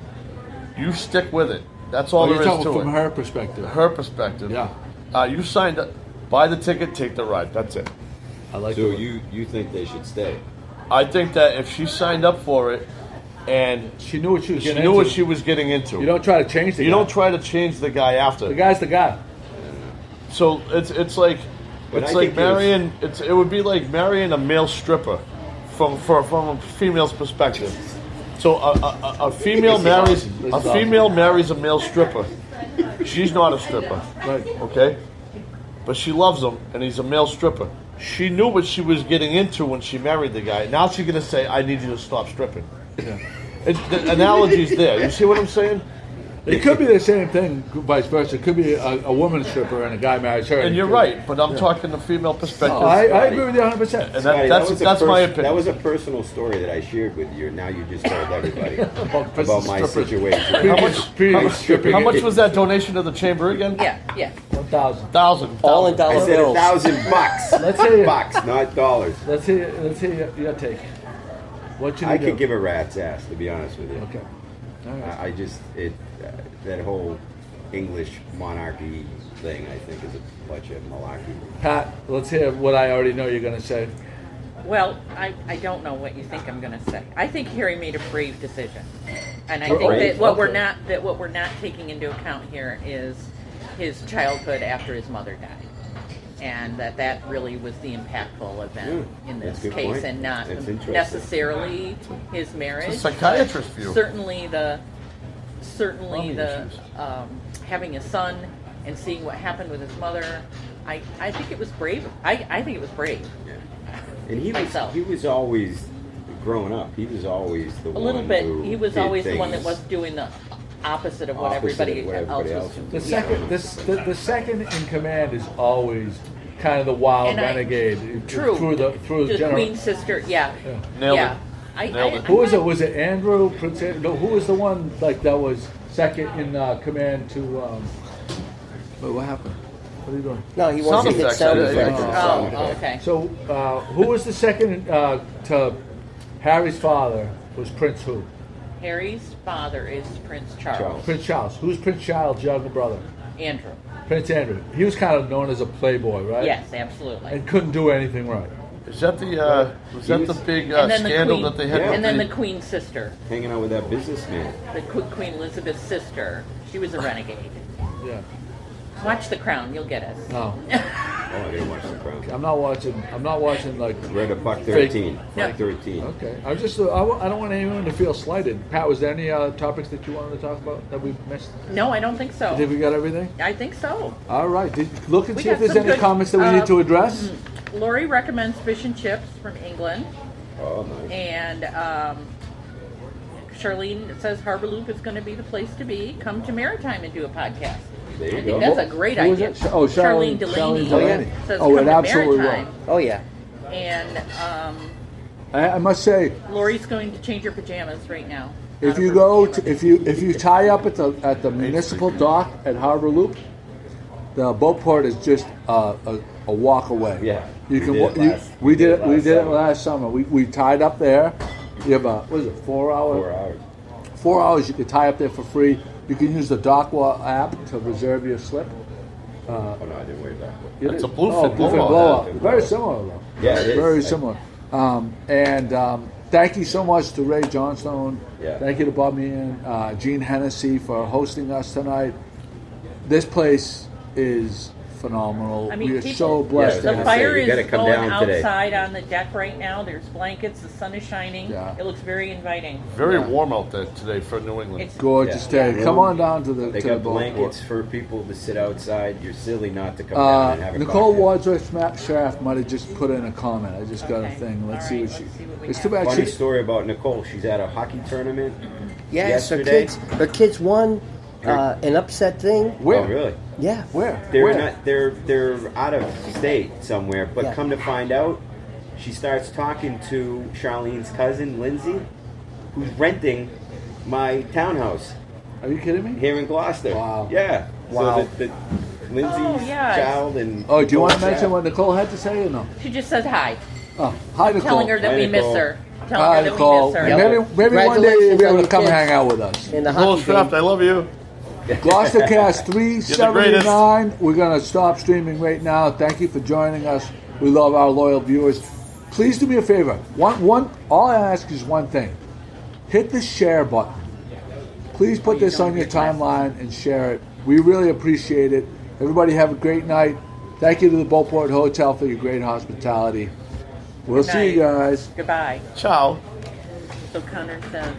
You stick with it. That's all there is to from it. her perspective. Her perspective. Yeah. You signed up. Buy the ticket, take the ride. That's it. I like So it. you think they should stay? I think that if she signed up for it and She knew what she was she getting knew into. what she was getting into, You don't try to change the you guy. don't try to change the guy after. The guy's the guy. So it's like But it's I like think there's- marrying. It would be like marrying a male stripper, from a female's perspective. So a female marries This a is female marries a male stripper. She's not a stripper, Right. okay? But she loves him, and he's a male stripper. She knew what she was getting into when she married the guy. Now she's gonna say, "I need you to stop stripping." Yeah. The analogy's there. You see what I'm saying? It could be the same thing, vice versa. It could be a woman stripper and a guy marries her. And you're right, but I'm talking the fememale perspective. No, I agree with you 100%. And Scotty, that's my opinion. That was a personal story that I shared with you. Now you just told everybody About about my strippers. situation. How much was that donation to the chamber again? Yeah. 1,000. All in I dollar said bills. $1,000. Let's hear Bucks, not dollars. Let's hear your take. What should I he do? could give a rat's ass, to be honest with you. Okay. All right. I just that whole English monarchy thing, I think, is a bunch of malarkey. Pat, let's hear what I already know you're going to say. Well, I don't know what you think I'm going to say. I think Harry made a brave decision, and I think Brave? that what Okay. we're not taking into account here is his childhood after his mother died, and that really was the impactful event in this that's a good case, point. and not That's interesting. necessarily his marriage. It's a psychiatrist's view. Certainly the Mommy issues. having a son and seeing what happened with his mother. I think it was brave. I think it was brave. And Myself. he was always, growing up, he was always the A one little bit. who He was did always the one that things. was doing the opposite of what Opposite everybody, of what everybody else else was was The doing. second, the second in command is always kind of the wild And I- renegade. True. Through the The general. Queen's sister. Yeah. Nailed yeah. it. Nailed it. Who was it? Was it Andrew? Prince Andrew? No, who was the one that was second in command to? Wait, what happened? What are you doing? No, he wants to Sound hit effects, sound yeah, effects. yeah. Oh, okay. So, who was the second to Harry's father? Was Prince who? Harry's father is Prince Charles. Prince Charles. Who's Prince Charles' younger brother? Andrew. Prince Andrew. He was kind of known as a playboy, right? Yes, absolutely. And couldn't do anything right. Is that the big And then the scandal Queen, that they had? Yeah. with and then the Queen's sister, Hanging out with that businessman. the Queen Elizabeth's sister. She was a renegade. Yeah. Watch The Crown, you'll get it. No. I didn't watch The Crown. I'm not watching like. Read a Buck Fake- 13. Buck 13. Okay. I don't want anyone to feel slighted. Pat, was there any topics that you wanted to talk about that we missed? No, I don't think so. Did we got everything? I think so. All right. Look and We see if got there's some any good, comments that we need to address. Lori recommends fish and chips from England. Oh, nice. And Charlene says Harbor Loop is going to be the place to be. Come to Maritime and do a podcast. There you I go. think that's a great Who was idea. it? Charlene Delaney. Delaney. Says Oh, come it to absolutely Maritime. Oh yeah. And I must say, Lori's going to change her pajamas right now. if you go to, if you tie up at the municipal dock at Harbor Loop, the Beauport is just a walk away. Yeah. You We can. did it last- We did it. We did it summer. last summer. We tied up there. You have what is it? 4 hour? 4 hours. 4 hours. You can tie up there for free. You can use the Dockwall app to reserve your slip. Oh, no, I didn't wait that. It's a Bluefin bluefin blow-up. blow-up. Yeah. Very similar though. Yeah, it is. Very similar. Thank you so much to Ray Johnstone. Yeah. Thank you to Bob Meehan, Jeanne Hennessey for hosting us tonight. This place is phenomenal. I mean, we are people- so blessed. Yeah, to The have- fire you gotta is come going down today. outside on the deck right now. There's blankets. The sun is shining. Yeah. It looks very inviting. Very warm out there today for New England. It's Gorgeous Yeah. day. Come on down to the They to got the boat. blankets for people to sit outside. You're silly not to come down and have a Nicole cocktail. Wadsworth Shaft might have just put in a comment. I just got a Okay. thing. Let's All see right, what she. let's see what we It's have. too bad Funny she. story about Nicole. She's at a hockey tournament. Yes, Yesterday? her kids won an upset thing. Where? Oh, really? Yeah. Where? They're Where? not. They're out of state somewhere. But Yeah. come to find out, she starts talking to Charlene's cousin Lindsay, who's renting my townhouse Are you kidding me? here in Gloucester. Wow. Yeah. Wow. So the Lindsay's Oh, yeah. child and. Oh, do you want to Nicole's mention child. what Nicole had to say or no? She just said hi, Oh, hi Nicole. telling her that Hi, we miss Nicole. her. Telling Hi her that Nicole. we miss her. Yep. Maybe one day you'll Congratulations be able on to your come kids. hang out with us. In the Little hockey Shaft, game. I love you. GloucesterCast 379. We're going to stop streaming right now. Thank you for joining us. We love our loyal viewers. Please do me a favor. All I ask is one thing. Hit the share button. Please put this on your timeline and share it. We really appreciate it. Everybody have a great night. Thank you to the Beauport Hotel for your great hospitality. We'll Good see you night. guys. Goodbye. Ciao. So Connor says.